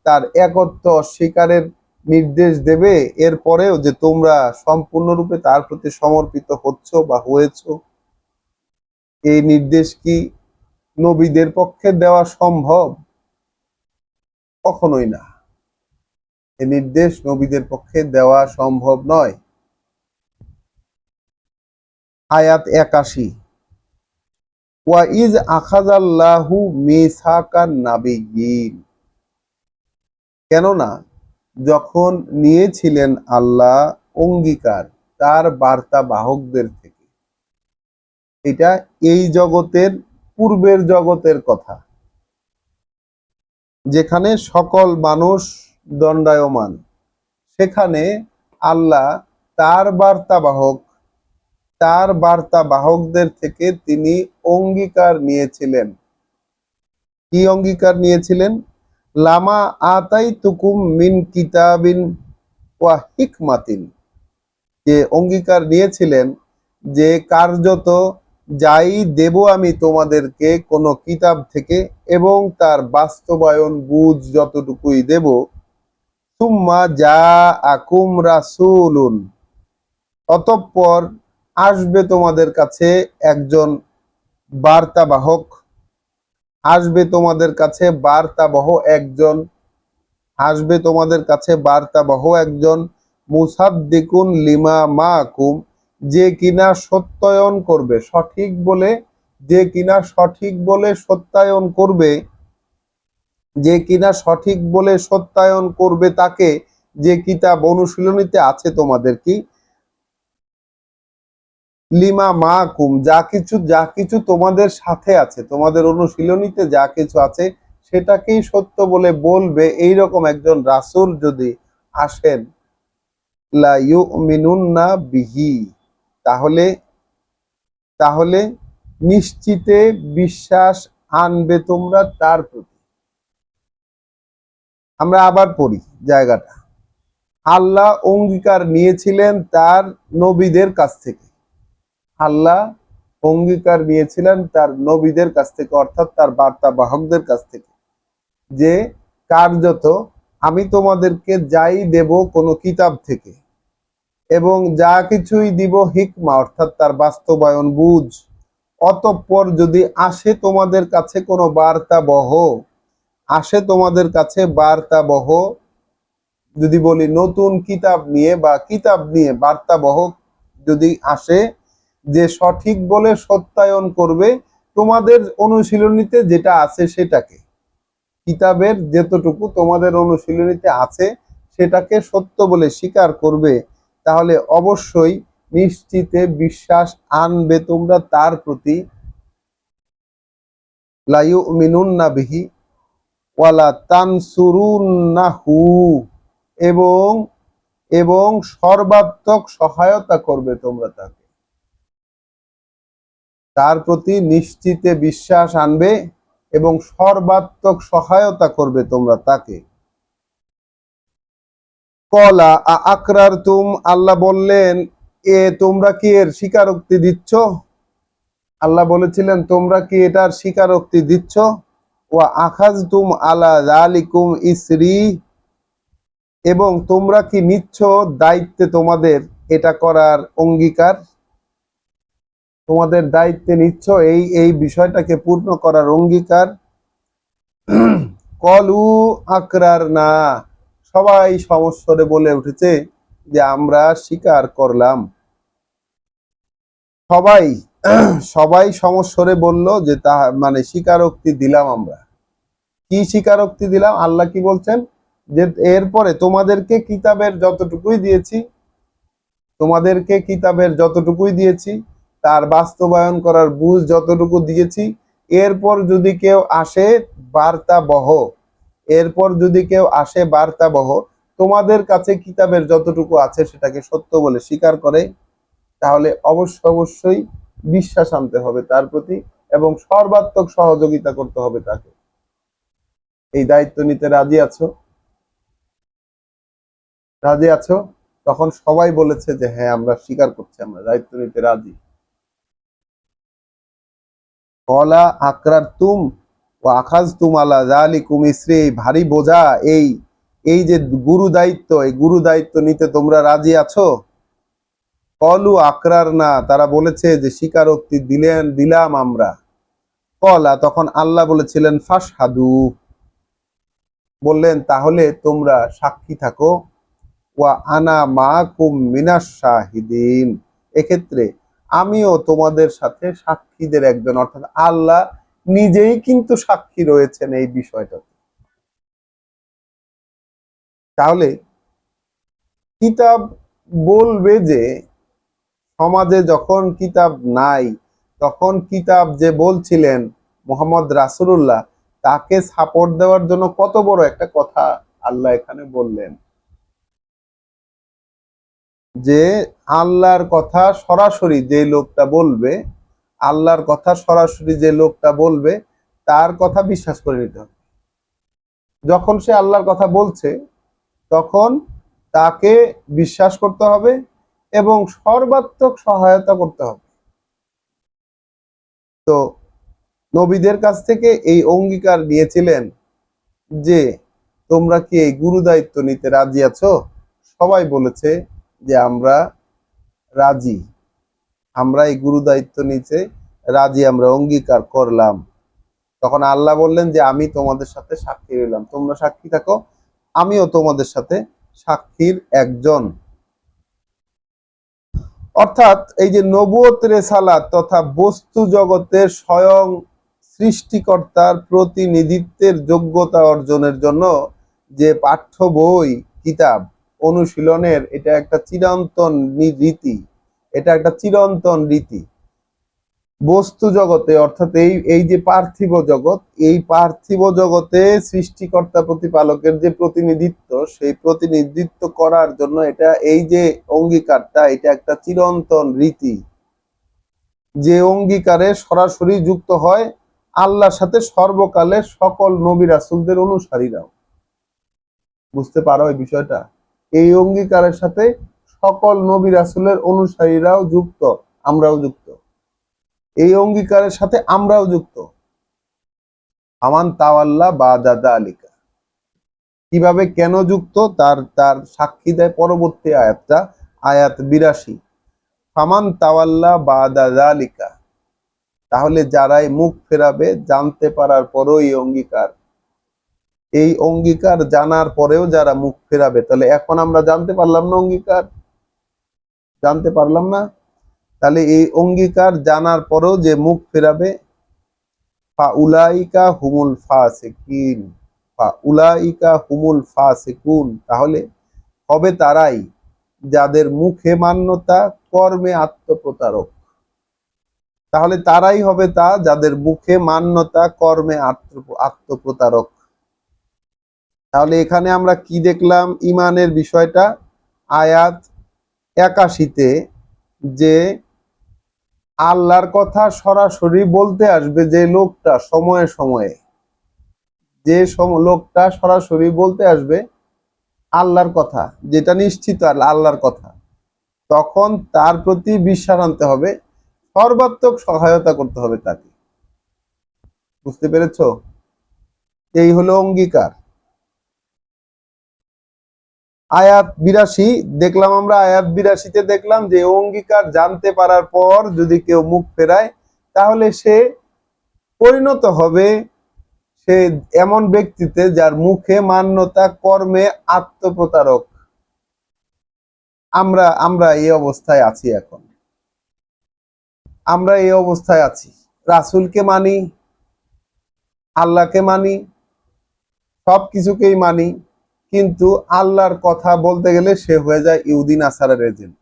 তার একত্ব অস্বীকারের নির্দেশ দেবে? এরপরেও যে তোমরা সম্পূর্ণরূপে তার প্রতি সমর্পিত হচ্ছ বা হয়েছ? এই নির্দেশ কি নবীদের পক্ষে দেওয়া সম্ভব? কখনোই না। এই নির্দেশ নবীদের পক্ষে দেওয়া সম্ভব নয়। আয়াত ৮১, ওয়া ইজ আখাযাল্লাহু মিসাকান নাবিয়্যিন, কেননা যখন নিয়েছিলেন আল্লাহ অঙ্গীকার তার বার্তা বাহকদের থেকে। এটা এই জগতের পূর্বের জগতের কথা, যেখানে সকল মানুষ দণ্ডায়মান, সেখানে আল্লাহ তার বার্তা বাহকদের থেকে তিনি অঙ্গীকার নিয়েছিলেন। কি অঙ্গীকার নিয়েছিলেন? লামা আতাইতুকুম মিন কিতাবিন ওয়া হিকমাতিন, যে অঙ্গীকার নিয়েছিলেন যে কার্যত যাই দেব আমি তোমাদেরকে কোন কিতাব থেকে এবং তার বাস্তবায়ন বুঝ যতটুকুই দেব, সুম্মা জাআকুম রাসূলুন, অতঃপর আসবে তোমাদের কাছে একজন বার্তাবাহক, আসবে তোমাদের কাছে বার্তাবহ একজন মুসাদ্দিকুন লিমা মাকুম, যে কিনা সত্যায়ন করবে, সঠিক বলে সত্যায়ন করবে তাকে, যে কিতাব অনুশীলনীতে আছে তোমাদের, কি লিমা মাকুম, যা কিছু তোমাদের সাথে আছে, তোমাদের অনুশীলনীতে যা কিছু আছে সেটাকেই সত্য বলে বলবে, এইরকম একজন রাসূল যদি আসেন, লা ইউমিনুন্না বিহি, তাহলে নিশ্চিতে বিশ্বাস আনবে তোমরা তার প্রতি। আমরা আবার পড়ি জায়গাটা। আল্লাহ অঙ্গীকার নিয়েছিলেন তার নবীদের কাছ থেকে, আল্লাহ অঙ্গীকার নিয়েছিলেন তার নবীদের কাছ থেকে, অর্থাৎ তার বার্তা বাহকদের কাছ থেকে, যে কার্যত আমি তোমাদেরকে যাই দেব কোনো কিতাব থেকে এবং যা কিছুই দিব হিকমা, অর্থাৎ তার বাস্তবায়ন বুঝ, অতঃপর যদি আসে তোমাদের কাছে কোনো বার্তাবহ, যদি বলি নতুন কিতাব নিয়ে বা কিতাব নিয়ে বার্তাবহ যদি আসে, যে সঠিক বলে সত্যায়ন করবে তোমাদের অনুশীলনীতে যেটা আছে সেটাকে, কিতাবের যেতটুকু তোমাদের অনুশীলনীতে আছে সেটাকে সত্য বলে স্বীকার করবে, তাহলে অবশ্যই নিশ্চিতে বিশ্বাস আনবে তোমরা তার প্রতি। লা ইউমিনুন্না বিহি ওয়ালা তানসুরুন্নাহু, এবং সর্বাত্মক সহায়তা করবে তোমরা তাকে, তার প্রতি নিশ্চিতে বিশ্বাস আনবে এবং সর্বাত্মক সহায়তা করবে তোমরা তাকে। কলা আকরারতুম, আল্লাহ বললেন তোমরা কি এর স্বীকারোক্তি দিচ্ছ? আল্লাহ বলেছিলেন তোমরা কি এটার স্বীকারোক্তি দিচ্ছ? ওয়া আখাযতুম আলা যালিকুম ইসরি, এবং তোমরা কি নিচ্ছ দায়িত্বে তোমাদের এটা করার অঙ্গীকার, তোমাদের দায়িত্বে নিচ্ছ এই বিষয়টাকে পূর্ণ করার অঙ্গীকার। কলু আকরার না, সবাই সমস্বরে বলে উঠেছে যে আমরা স্বীকার করলাম। সবাই সমস্বরে বলল যে তা মানে স্বীকারোক্তি দিলাম আমরা। কি স্বীকারোক্তি দিলাম? আল্লাহ কি বলছেন? যে এরপরে তোমাদেরকে কিতাবের যতটুকুই দিয়েছি তার বাস্তবায়ন করার বুঝ যতটুকু দিয়েছি, এরপর যদি কেউ আসে বার্তাবহ, এরপর যদি কেউ আসে বার্তাবহ তোমাদের কাছে কিতাবের যতটুকু আছে সেটাকে সত্য বলে স্বীকার করে, তাহলে অবশ্যই বিশ্বাস আনতে হবে তার প্রতি এবং সর্বাত্মক সহযোগিতা করতে হবে তাকে। এই দায়িত্ব নিতে রাজি আছো? রাজি আছো? তখন সবাই বলেছে যে হ্যাঁ, আমরা স্বীকার করছি, আমরা দায়িত্ব নিতে রাজি। কলা আকরার তুম ও আখাজ তুম আলা জালিকুম ইসরি, এই ভারী বোঝা, এই এই যে গুরু দায়িত্ব, এই গুরু দায়িত্ব নিতে তোমরা রাজি আছো? কলু আকরার না, তারা বলেছে যে স্বীকারোক্তি দিলাম আমরা। কলা, তখন আল্লাহ বলেছিলেন ফাশহাদু, বললেন তাহলে তোমরা সাক্ষী থাকো। ওয়া আনা মাকুম মিনাশ শাহিদিন, এক্ষেত্রে আমিও তোমাদের সাথে সাক্ষীদের একজন, অর্থাৎ আল্লাহ নিজেই কিন্তু সাক্ষী রয়েছেন এই বিষয়টা। তাহলে কিতাব বলবে যে সমাজে যখন কিতাব নাই, তখন কিতাব যে বলছিলেন মোহাম্মদ রাসূলুল্লাহ, তাকে সাপোর্ট দেওয়ার জন্য কত বড় একটা কথা আল্লাহ এখানে বললেন, যে আল্লাহর কথা সরাসরি যে লোকটা বলবে, আল্লাহর কথা সরাসরি যে লোকটা বলবে তার কথা বিশ্বাস করে নিতে হবে। যখন সে আল্লাহর কথা বলছে তখন তাকে বিশ্বাস করতে হবে এবং সর্বাত্মক সহায়তা করতে হবে। তো নবীদের কাছ থেকে এই অঙ্গীকার নিয়েছিলেন যে তোমরা কি এই গুরু দায়িত্ব নিতে রাজি আছো? সবাই বলেছে যে আমরা রাজি, আমরা এই গুরু দায়িত্ব নিতে রাজি, আমরা অঙ্গীকার করলাম। তখন আল্লাহ বললেন যে আমি তোমাদের সাথে সাক্ষী রইলাম, তোমরা সাক্ষী থাকো, আমিও তোমাদের সাথে সাক্ষীর একজন। অর্থাৎ এই যে নবুয়ত রেসালাত তথা বস্তু জগতের স্বয়ং সৃষ্টিকর্তার প্রতিনিধিত্বের যোগ্যতা অর্জনের জন্য যে পাঠ্য বই, কিতাব, অনুশীলনের এটা একটা চিরন্তন রীতি, এটা একটা চিরন্তন রীতি। বস্তু জগতে অর্থাৎ এই এই যে পার্থিব জগৎ, এই পার্থিব জগতে সৃষ্টিকর্তা প্রতিপালকের যে প্রতিনিধিত্ব, সেই প্রতিনিধিত্ব করার জন্য এটা এই যে অঙ্গীকারটা, এটা একটা চিরন্তন রীতি, যে অঙ্গীকারে সরাসরি যুক্ত হয় আল্লাহর সাথে সর্বকালের সকল নবী রাসূলদের অনুসারীরাও। বুঝতে পারো এই বিষয়টা? এই অঙ্গীকারের সাথে সকল নবী রাসূলের অনুসারীরাও যুক্ত, আমরাও যুক্ত, এই অঙ্গীকারের সাথে আমরাও যুক্ত। আমান তাওয়াল্লা বাদা যালিকা, কিভাবে কেন যুক্ত তার তার সাক্ষী দেয় পরবর্তী আয়াতটা, আয়াত 82। ফামান তাওয়াল্লা বাদা যালিকা, তাহলে যারাই মুখ ফেরাবে জানতে পারার পরও এই অঙ্গীকার, এই অঙ্গীকার জানার পরেও যারা মুখ ফেরাবে, তাহলে এখন আমরা জানতে পারলাম না অঙ্গীকার, জানতে পারলাম না, তাহলে এই অঙ্গীকার জানার পরেও যে মুখ ফেরাবে, ফাউলাইকা হুমুল ফাসিকিন, ফাউলাইকা হুমুল ফাসিকুন, তাহলে হবে তারাই যাদের মুখে মান্যতা কর্মে আত্মপ্রতারক। তাহলে তারাই হবে তা যাদের মুখে মান্যতা কর্মে আত্মপ্রতারক। তাহলে এখানে আমরা কি দেখলাম ইমানের বিষয়টা? আয়াত 81-তে যে আল্লাহর কথা সরাসরি বলতে আসবে যে লোকটা, সময়ে সময়ে যে লোকটা সরাসরি বলতে আসবে আল্লাহর কথা, যেটা নিশ্চিত আল্লাহর কথা, তখন তার প্রতি বিশ্বাস আনতে হবে, সর্বাত্মক সহায়তা করতে হবে তাকে। বুঝতে পেরেছো? এই হলো অঙ্গীকার। আয়াত 82 দেখলাম আমরা, আয়াত 82-তে দেখলাম যে অঙ্গীকার জানতে পারার পর যদি কেউ মুখ ফেরায় তাহলে সে পরিণত হবে সে এমন ব্যক্তিতে যার মুখে মান্যতা কর্মে আত্মপ্রতারক। আমরা আমরা এই অবস্থায় আছি এখন, আমরা এই অবস্থায় আছি, রাসূলকে মানি, আল্লাহকে মানি, সবকিছুকেই মানি, কিন্তু আল্লাহর কথা বলতে গেলে সে হয়ে যায় ইহুদি নাসারার এজেন্ট।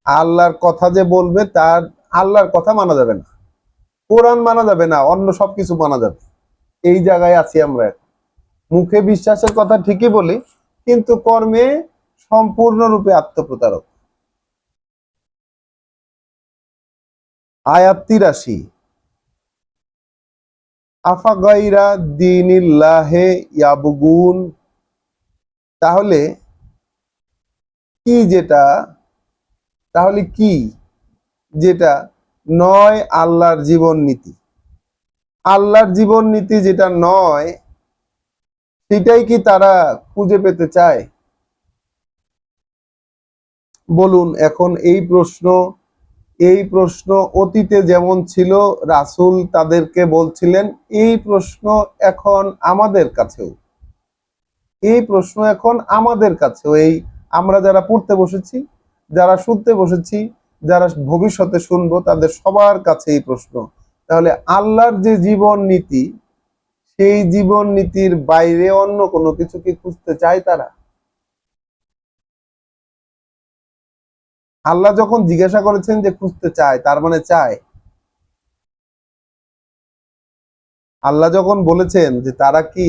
আল্লাহর কথা যে বলবে তার আল্লাহর কথা মানা যাবে না, কোরআন মানা যাবে না, অন্য সবকিছু মানা যাবে। এই জায়গায় আছি আমরা এখন। মুখে বিশ্বাসের কথা ঠিকই বলি, কিন্তু কর্মে সম্পূর্ণরূপে আত্মপ্রতারক। আয়াত 83, আফাগাইরা দীনিল্লাহে ইয়াবগুন, তাহলে কি যেটা, তাহলে কি যেটা নয় আল্লাহর জীবন নীতি, আল্লাহর জীবন নীতি যেটা নয় সেটাই কি তারা খুঁজে পেতে চায়? বলুন এখন এই প্রশ্ন অতীতে যেমন ছিল, রাসূল তাদেরকে বলছিলেন, এই প্রশ্ন এখন আমাদের কাছেও, এই প্রশ্ন এখন আমাদের কাছেও, এই আমরা যারা পড়তে বসেছি, যারা শুনতে বসেছি, যারা ভবিষ্যতে শুনবো, তাদের সবার কাছে এই প্রশ্ন। তাহলে আল্লাহর যে জীবন নীতি, সেই জীবন নীতির বাইরে অন্য কোনো কিছু কি খুঁজতে চায় তারা? আল্লাহ যখন জিজ্ঞাসা করেছেন যে খুঁজতে চায়, তার মানে চায়। আল্লাহ যখন বলেছেন যে তারা কি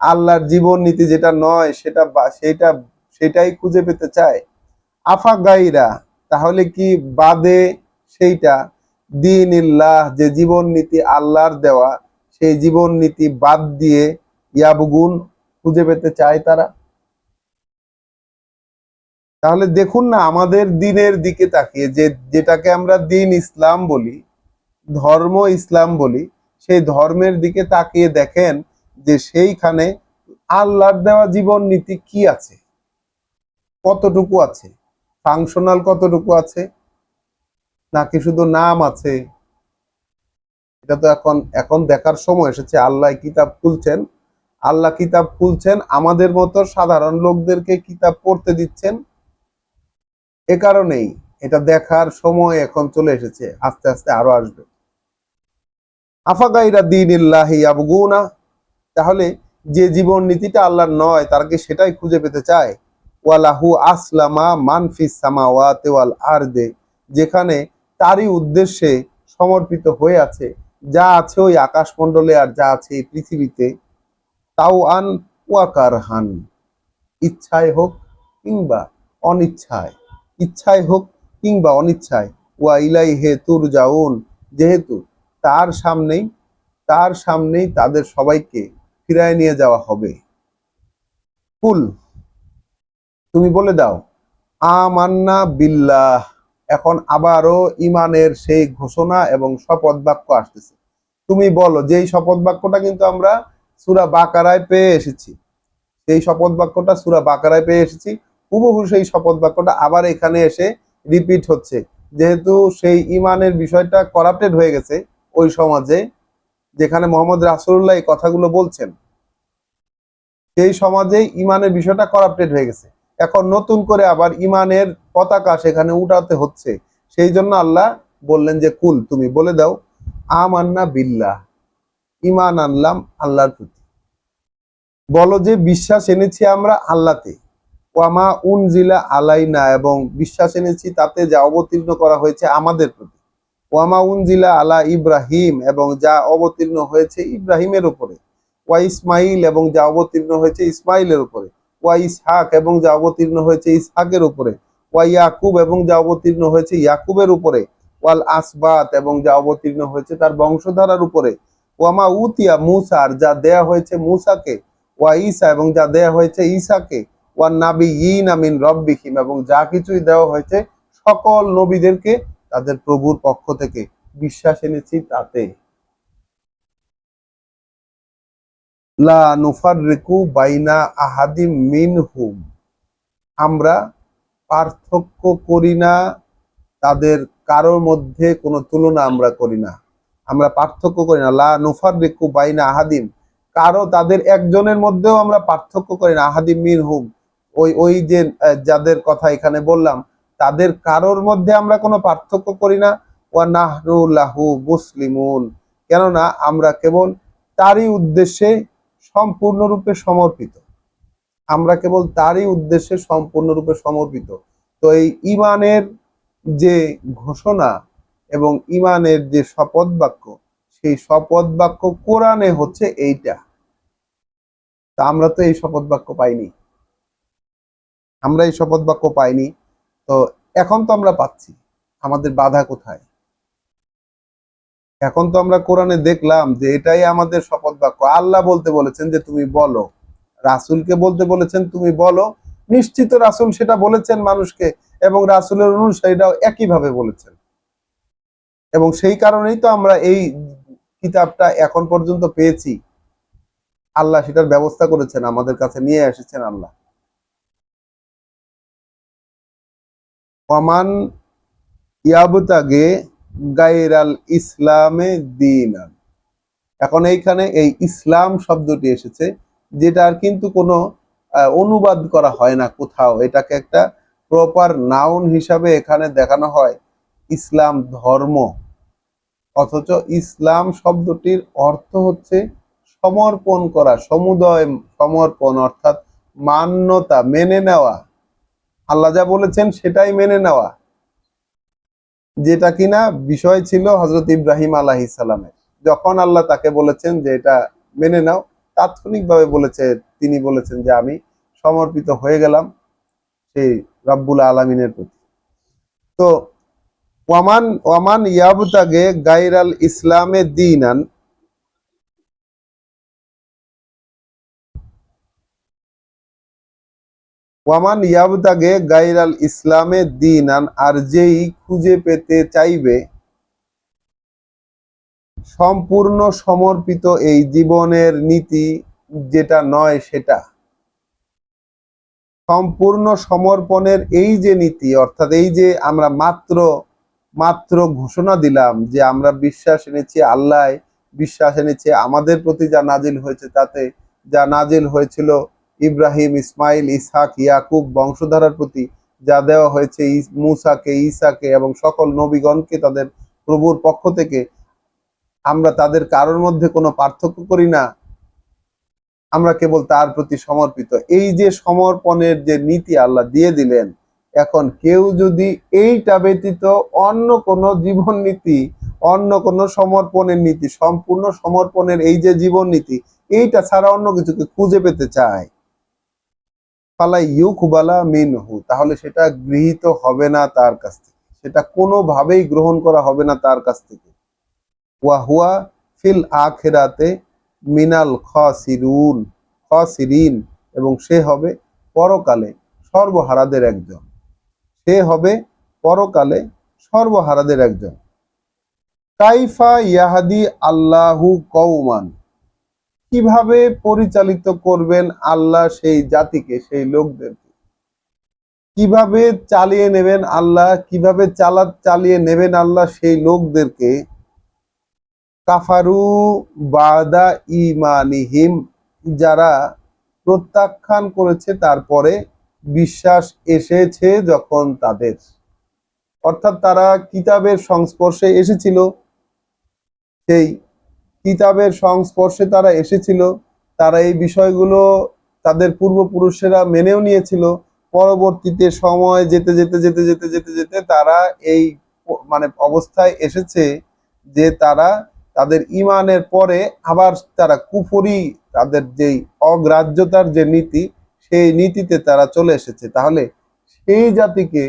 আল্লাহর জীবন নীতি যেটা নয় সেটাই খুঁজে পেতে চায়। আফা গাইরা, তাহলে কি বাদে সেইটা, দীনিল্লাহ যে জীবন নীতি আল্লাহর দেওয়া, সেই জীবন নীতি বাদ দিয়ে ইয়াবগুন খুঁজে পেতে চায় তারা? তাহলে দেখুন না, আমাদের দিনের দিকে তাকিয়ে, যেটাকে আমরা দিন ইসলাম বলি, ধর্ম ইসলাম বলি, সেই ধর্মের দিকে তাকিয়ে দেখেন যে সেইখানে আল্লাহর দেওয়া জীবন নীতি কি আছে, কতটুকু আছে, ফাংশনাল কতটুকু আছে, নাকি শুধু নাম আছে? এটা তো এখন এখন দেখার সময় এসেছে। আল্লাহ কিতাব খুলছেন, আমাদের মতো সাধারণ লোকদেরকে কিতাব পড়তে দিচ্ছেন। এ কারণেই এটা দেখার সময় এখন চলে এসেছে, আস্তে আস্তে আরো আসবে। আফাগাইরা দীনিল্লাহি ইয়াবগুনা, তাহলে যে জীবন নীতিটা আল্লাহর নয় তারা কি সেটাই খুঁজে পেতে চায়? ওয়ালাহু আসলামা মান ফিস সামাওয়াতি ওয়াল আরদে, যেখানে তারই উদ্দেশ্যে সমর্পিত হয়ে আছে যা আছে ওই আকাশমণ্ডলে আর যা আছে এই পৃথিবীতে, তাও আন ওয়া কারহান, ইচ্ছায় হোক কিংবা অনিচ্ছায়, ইচ্ছায় হোক কিংবা অনিচ্ছায়, ওয়া ইলাইহে তুরজাউন, যেহেতু তার সামনেই তার সামনেই তাদের সবাইকে ফিরায় নিয়ে যাওয়া হবে। কুল, তুমি বলে দাও, আমান্না বিল্লাহ। এখন আবারও ইমানের সেই ঘোষণা এবং শপথ বাক্য আসতেছে। তুমি বলো, যেই শপথ বাক্যটা কিন্তু আমরা সূরা বাকারায় পেয়ে এসেছি, সেই শপথ বাক্যটা সূরা বাকারায় পেয়ে এসেছি, হুবহু সেই শপথ বাক্যটা আবার এখানে এসে রিপিট হচ্ছে। যেহেতু সেই ইমানের বিষয়টা করাপ্টেড হয়ে গেছে ওই সমাজে, যেখানে মোহাম্মদ রাসূলুল্লাহ এই কথাগুলো বলছেন, সেই সমাজে ইমানের বিষয়টা করাপ্টেড হয়ে গেছে। এখন নতুন করে আবার ইমানের পতাকা সেখানে উঠাতে হচ্ছে। সেই জন্য আল্লাহ বললেন যে কুল, তুমি বলে দাও, আমান্না বিল্লাহ, ইমান আনলাম আল্লাহর প্রতি। বলো যে বিশ্বাস এনেছি আমরা আল্লাহতে, ওয়ামা উনজিলা আলাইনা, এবং বিশ্বাস এনেছি তাতে যা অবতীর্ণ করা হয়েছে আমাদের প্রতি, ওয়ামা উনজিলা আলা ইব্রাহিম, এবং যা অবতীর্ণ হয়েছে ইব্রাহিমের উপরে, ওয়া ইসমাইল, এবং যা অবতীর্ণ হয়েছে ইসমাইলের উপরে, ওয়া ইসহাক, এবং যা অবতীর্ণ হয়েছে ইসহাকের উপরে, ওয়া ইয়াকুব, এবং যা অবতীর্ণ হয়েছে ইয়াকুবের উপরে, ওয়াল আসবাত, এবং যা অবতীর্ণ হয়েছে তার বংশধারার উপরে, ওয়ামা উতিয়া মূসা, আর যা দেয়া হয়েছে মূসাকে, ওয়া ঈসা, এবং যা দেয়া হয়েছে ঈসাকে, ওয়া নাবিয়িনা মিন রব্বিহিম, এবং যা কিছুই দেওয়া হয়েছে সকল নবীদেরকে তাদের প্রভুর পক্ষ থেকে, বিশ্বাস এনেছি তাতে। লা নুফাররিকু বাইনা আহাদিম মিনহুম, আমরা পার্থক্য করি না তাদের কারোর মধ্যে, কোনো তুলনা আমরা করি না, আমরা পার্থক্য করি না। লা নুফাররিকু বাইনা আহাদিম, তাদের একজনের মধ্যেও আমরা পার্থক্য করি না। আহাদিম মিনহুম, ওই যে যাদের কথা এখানে বললাম, তাদের কারোর মধ্যে আমরা কোনো পার্থক্য করি না। ওয়া নাহনু লাহু মুসলিমুন, কেননা আমরা কেবল তারই উদ্দেশ্যে সম্পূর্ণরূপে সমর্পিত, আমরা কেবল তারই উদ্দেশ্যে সম্পূর্ণরূপে সমর্পিত। তো এই ইমানের যে ঘোষণা, এবং ইমানের যে শপথ বাক্য, সেই শপথ বাক্য কোরআনে হচ্ছে এইটা। তা আমরা তো এই শপথ বাক্য পাইনি, আমরা এই শপথ বাক্য পাইনি। তো এখন তো আমরা পাচ্ছি, আমাদের বাধা কোথায়? এখন তো আমরা কোরআনে দেখলাম যে এটাই আমাদের শপথ বাক্য। আল্লাহ বলতে বলেছেন যে তুমি বলো, রাসূলকে বলতে বলেছেন তুমি বলো। নিশ্চিত রাসূল সেটা বলেছেন মানুষকে, এবং রাসূলের অনুসারীরাও একইভাবে বলেছেন। এবং সেই কারণেই তো আমরা এই কিতাবটা এখন পর্যন্ত পেয়েছি। আল্লাহ সেটার ব্যবস্থা করেছেন, আমাদের কাছে নিয়ে এসেছেন আল্লাহ। ওয়ামান ইয়াবতাগে গায়রাল ইসলামে দীনান। এখন এইখানে এই ইসলাম শব্দটি এসেছে, যেটার কিন্তু কোনো অনুবাদ করা হয় না কোথাও। এটাকে একটা প্রপার নাউন হিসাবে এখানে দেখানো হয়, ইসলাম ধর্ম। অথচ ইসলাম শব্দটির অর্থ হচ্ছে সমর্পণ করা, সমুদয় সমর্পণ, অর্থাৎ মান্যতা, মেনে নেওয়া। আল্লাহ যা বলেছেন সেটাই মেনে নেওয়া, যেটা কিনা বিষয় ছিল হযরত ইব্রাহিম আলাইহিস সালামের। যখন আল্লাহ তাকে বলেছেন যে এটা মেনে নাও, তাৎক্ষণিকভাবে বলেছে, তিনি বলেছেন যে আমি সমর্পিত হয়ে গেলাম সেই রব্বুল আলামিনের প্রতি। তো ওয়ামান ওয়ামান ইয়াবতাগে গায়রাল ইসলামে দীনান, ওয়ামান ইয়াবতাগে গায়রাল ইসলামে দীনান, আর যেই খুঁজে পেতে চাইবে সম্পূর্ণ সমর্পিত এই জীবনের নীতি, যেটা নয় সেটা। সম্পূর্ণ সমর্পণের এই যে নীতি, অর্থাৎ এই যে আমরা মাত্র মাত্র ঘোষণা দিলাম যে আমরা বিশ্বাস এনেছি আল্লাহ, বিশ্বাস এনেছি আমাদের প্রতি যা নাজিল হয়েছে তাতে, যা নাজিল হয়েছিল ইব্রাহিম, ইসমাইল, ইসহাক, ইয়াকুব বংশধারার প্রতি, যা দেওয়া হয়েছে মূসাকে, ঈসাকে এবং সকল নবীগণকে তাদের প্রভুর পক্ষ থেকে, আমরা তাদের কারোর মধ্যে কোনো পার্থক্য করি না, আমরা কেবল তার প্রতি সমর্পিত। এই যে সমর্পণের যে নীতি আল্লাহ দিয়ে দিলেন, এখন কেউ যদি এইটা ব্যতীত অন্য কোনো জীবন নীতি, অন্য কোনো সমর্পণের নীতি, সম্পূর্ণ সমর্পণের এই যে জীবন নীতি, এইটা ছাড়া অন্য কিছুকে খুঁজে পেতে চায়, ফালা ইউকবালা মিনহু, তাহলে সেটা গৃহীত হবে না তার কাছ থেকে, সেটা কোনোভাবেই গ্রহণ করা হবে না তার কাছ থেকে। ওয়া হুয়া ফিল আখিরাতে মিনাল খাসিরুন, খাসিরিন, এবং সে হবে পরকালে সর্বহারাদের একজন। সে হবে পরকালে সর্বহারাদের একজন। কাইফা ইয়াহাদি আল্লাহু কওমান, কিভাবে পরিচালিত করবেন আল্লাহ সেই জাতিকে, সেই লোকদেরকে? কিভাবে চালিয়ে নেবেন আল্লাহ, কিভাবে চালিয়ে নেবেন আল্লাহ সেই লোকদেরকে? কাফারু বাদা ইমানিহিম, যারা প্রত্যাখ্যান করেছে তারপরে বিশ্বাস এসেছে যখন তাদের। অর্থাৎ তারা কিতাবের সংস্পর্শে এসেছিল, সেই কিতাবের সংস্পর্শে তারা এসেছিল, তারা এই বিষয়গুলো তাদের পূর্বপুরুষেরা মেনেও নিয়েছিল। পরবর্তীতে সময় যেতে যেতে যেতে যেতে যেতে যেতে তারা এই মানে অবস্থায় এসেছে যে তারা তাদের ইমানের পরে আবার তারা কুফরি, তাদের যেই অগ্রাহ্যতার যে নীতি, সেই নীতিতে তারা চলে এসেছে। তাহলে সেই জাতিকে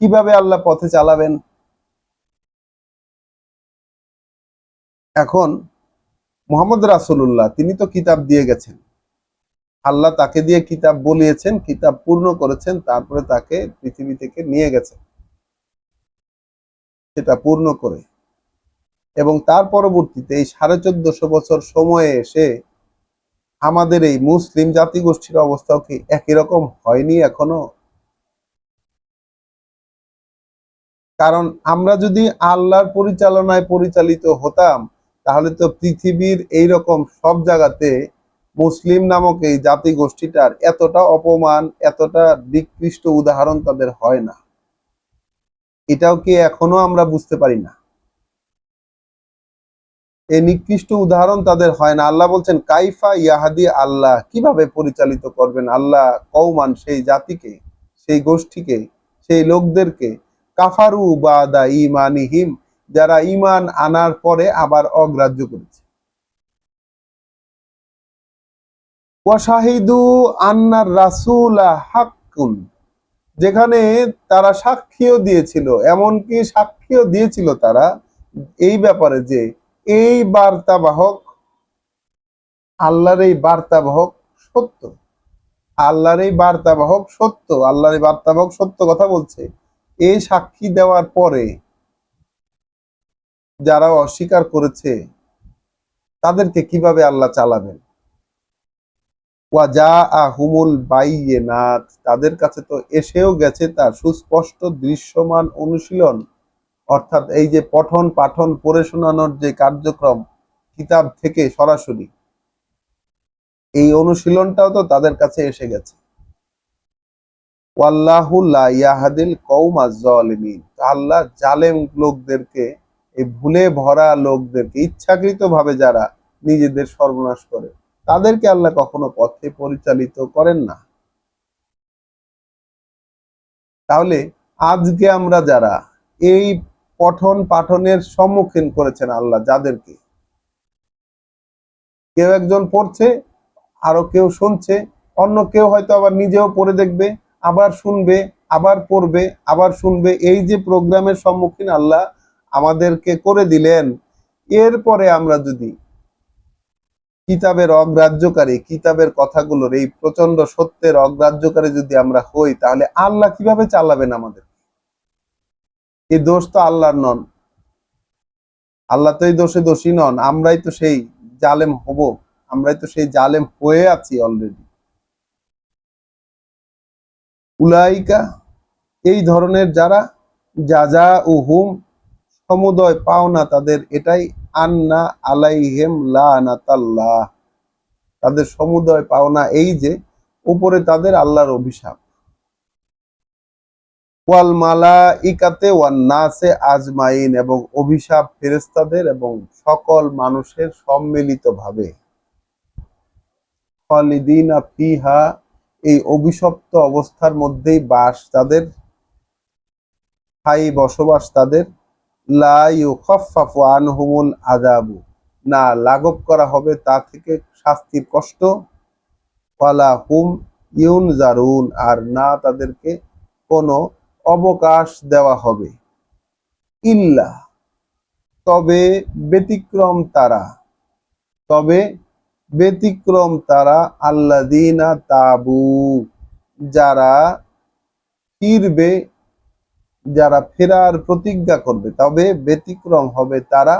কিভাবে আল্লাহ পথে চালাবেন? এখন মুহাম্মদ রাসূলুল্লাহ তিনি তো কিতাব দিয়ে গেছেন, আল্লাহ তাকে দিয়ে কিতাব বলিয়েছেন, কিতাব পূর্ণ করেছেন, তারপরে তাকে পৃথিবী থেকে নিয়ে গেছেন সেটা পূর্ণ করে। এবং তার পরবর্তীতে এই 1450 বছর সময়ে এসে আমাদের এই মুসলিম জাতিগোষ্ঠীর অবস্থাও কি একই রকম হয়নি এখনো? কারণ আমরা যদি আল্লাহর পরিচালনায় পরিচালিত হতাম, তাহলে তো পৃথিবীর এই রকম সব জায়গাতে মুসলিম নামক এই জাতিগোষ্ঠীটার এতটা অপমান, এতটা নিকৃষ্ট উদাহরণ তাদের হয় না। এটাও কি এখনো আমরা বুঝতে পারি না? এই নিকৃষ্ট উদাহরণ তাদের হয় না। আল্লাহ বলছেন কাইফা ইয়াহাদি আল্লাহ, কিভাবে পরিচালিত করবেন আল্লাহ কওমান, সেই জাতিকে, সেই গোষ্ঠীকে, সেই লোকদেরকে, কাফারু বাদা ইমানিহিম, যারা ঈমান আনার পরে আবার অগ্রাহ্য করেছে। ওয়াশাহিদু আন্নার রাসূলা হাক্কুন, যেখানে তারা সাক্ষীও দিয়েছিল, এমনকি সাক্ষীও দিয়েছিল তারা এই ব্যাপারে যে এই বার্তাবাহক, আল্লাহর এই বার্তাবাহক সত্য, আল্লাহর এই বার্তাবাহক সত্য, আল্লাহর এই বার্তাবাহক সত্য কথা বলছে। এই সাক্ষী দেওয়ার পরে যারা অস্বীকার করেছে তাদেরকে কিভাবে আল্লাহ চালাবেন? ওয়াজাআহুমুল বাইয়িনাত, তাদের কাছে তো এসেও গেছে তার সুস্পষ্ট দৃশ্যমান অনুশীলন, অর্থাৎ এই যে পঠন পাঠন পড়ে শোনানোর যে কার্যক্রম কিতাব থেকে সরাসরি, এই অনুশীলনটাও তো তাদের কাছে এসে গেছে। ওয়াল্লাহু লা ইয়াহদিল কওমাজ জালিমিন, আল্লাহ জালেম লোকদেরকে, এই ভুলে ভরা লোকদেরকে, ইচ্ছাকৃতভাবে যারা নিজেদের সর্বনাশ করে তাদেরকে আল্লাহ কখনো পথে পরিচালিত করেন না। তাহলে আজকে আমরা যারা এই পঠন পাঠনের সম্মুখীন করেছেন আল্লাহ, যাদেরকে কেউ একজন পড়ছে, আরো কেউ শুনছে, অন্য কেউ হয়তো আবার নিজেও পড়ে দেখবে, আবার শুনবে, আবার পড়বে, আবার শুনবে, এই যে প্রোগ্রামের সম্মুখীন আল্লাহ আমাদেরকে করে দিলেন, এরপরে আমরা যদি কিতাবের অগ্রাহ্যকারী, কিতাবের কথাগুলোর এই প্রচন্ড সত্যের অগ্রাহ্যকারী যদি আমরা হই, তাহলে আল্লাহ কিভাবে চালাবেন আমাদের? এই দোষ তো আল্লাহর নন, আল্লাহ তো এই দোষে দোষী নন, আমরাই তো সেই জালেম হব, আমরাই তো সেই জালেম হয়ে আছি অলরেডি। উলাইকা, এই ধরনের যারা, যাজা উহুম, সমুদয় পাওনা তাদের এটাই, আন্না আলাইহিম লানাতাল্লাহ, তাদের সমুদয় পাওনা এই যে উপরে তাদের আল্লাহর অভিশাপ। ওয়াল মালাইকাতে ওয়ান নাসে আজমাইন, এবং অভিশাপ ফেরেশতাদের এবং সকল মানুষের সম্মিলিতভাবে। খালিদিনা ফিহা, এই অভিশপ্ত অবস্থার মধ্যেই বাস তাদের, স্থায়ী বসবাস তাদের। লা ইউখাফফাফু আনহুমুল আযাবু, না লাঘব করা হবে তা থেকে শাস্তির কষ্ট। ওয়ালা হুম ইউনজারুন, আর না তাদেরকে কোনো অবকাশ দেওয়া হবে। ইল্লা, তবে ব্যতিক্রম তারা, তবে ব্যতিক্রম তারা, আল্লাযীনা তাবু, যারা ফিরবে, যারা ফেরার প্রতিজ্ঞা করবে, তবে ব্যতিক্রম হবে তারা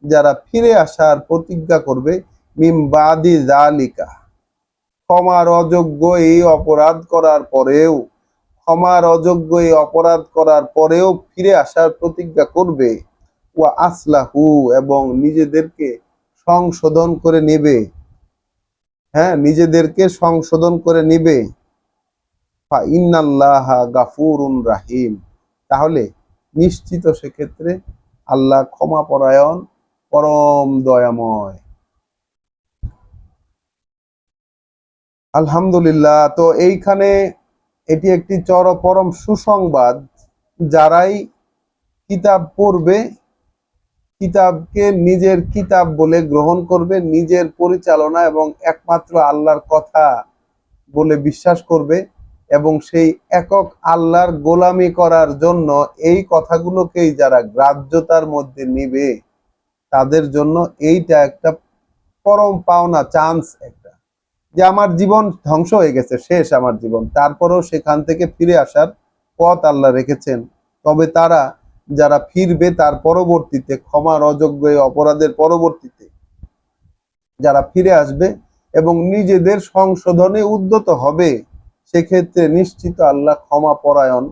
যারা ফিরে আসার প্রতিজ্ঞা করবে। মিন বাদি যালিকা, ক্ষমার অযোগ্য এই অপরাধ করার পরেও, ক্ষমার অযোগ্য এই অপরাধ করার পরেও ফিরে আসার প্রতিজ্ঞা করবে। ওয়া আসলাহু, এবং নিজেদেরকে সংশোধন করে নেবে, হ্যাঁ, নিজেদেরকে সংশোধন করে নিবে। ফা ইন্নাল্লাহা গাফুরুন রাহিম, তাহলে নিশ্চিত সেক্ষেত্রে আল্লাহ ক্ষমাপরায়ণ, পরম দয়াময়। আলহামদুলিল্লাহ। তো এইখানে এটি একটি পরম সুসংবাদ, যারাই কিতাব পড়বে, কিতাবকে নিজের কিতাব বলে গ্রহণ করবে, নিজের পরিচালনা এবং একমাত্র আল্লাহর কথা বলে বিশ্বাস করবে, এবং সেই একক আল্লাহর গোলামি করার জন্য এই কথাগুলোকেই যারা গ্রাহ্যতার মধ্যে নিবে, তাদের জন্য এইটা একটা পরম পাওনা, চান্স একটা, যে আমার জীবন ধ্বংস হয়ে গেছে, শেষ আমার জীবন, তারপরেও সেখান থেকে ফিরে আসার পথ আল্লাহ রেখেছেন। তবে তারা যারা ফিরবে, তার পরবর্তীতে ক্ষমার অযোগ্য এই অপরাধের পরবর্তীতে যারা ফিরে আসবে এবং নিজেদের সংশোধনে উদ্যত হবে, সেক্ষেত্রে নিশ্চিত আল্লাহ ক্ষমাপরায়ণ,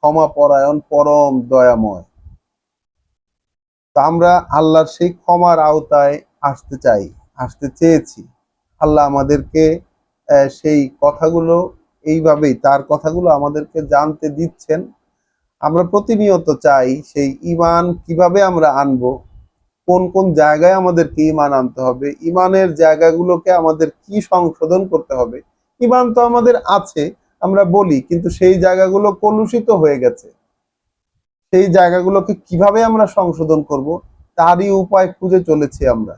ক্ষমাপরায়ণ, পরম দয়াময়। তা আমরা আল্লাহর সেই ক্ষমার আওতায় আসতে চাই, আসতে চেয়েছি। আল্লাহ আমাদেরকে সেই কথাগুলো, এইভাবেই তার কথাগুলো আমাদেরকে জানতে দিচ্ছেন। আমরা প্রতিনিয়ত চাই সেই ঈমান কিভাবে আমরা আনবো, কোন কোন জায়গায় আমাদেরকে ঈমান আনতে হবে, ঈমানের জায়গাগুলোকে আমাদের কি সংশোধন করতে হবে। ঈমান তো আমাদের আছে, আমরা বলি, কিন্তু সেই জায়গাগুলো কলুষিত হয়ে গেছে, সেই জায়গাগুলোকে কিভাবে আমরা সংশোধন করব তারই উপায় খুঁজে চলেছি আমরা,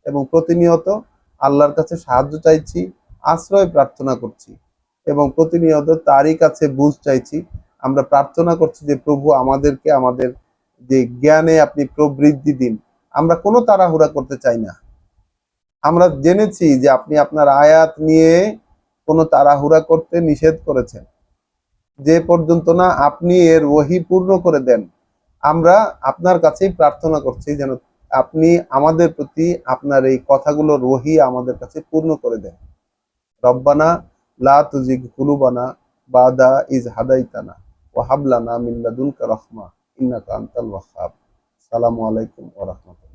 এবং প্রতিনিয়ত আল্লাহর কাছে সাহায্য চাইছি, আশ্রয় প্রার্থনা করছি, এবং প্রতিনিয়ত তারই কাছে বুঝ চাইছি। আমরা প্রার্থনা করছি যে প্রভু আমাদেরকে আমাদের যে জ্ঞানে আপনি প্রবৃদ্ধি দিন। আমরা কোনো তাড়াহুড়া করতে চাই না। আমরা জেনেছি যে আপনি আপনার আয়াত নিয়ে কোনো তাড়াহুড়া করতে নিষেধ করেছেন, যে পর্যন্ত না আপনি এর ওহী পূর্ণ করে দেন। আমরা আপনার কাছেই প্রার্থনা করছি যেন আপনি আমাদের প্রতি আপনার এই কথাগুলোর ওহী আমাদের কাছে পূর্ণ করে দেন। রব্বানা লা তুজিগ কুলুবানা বাদা ইজ হাদাইতানা ওয়া হাব লানা মিন লাদুনকা রাহমা ইন্নাকা আনতাল ওয়াহ্হাব। আসসালামু আলাইকুম ওয়া রাহমাতুল্লাহ।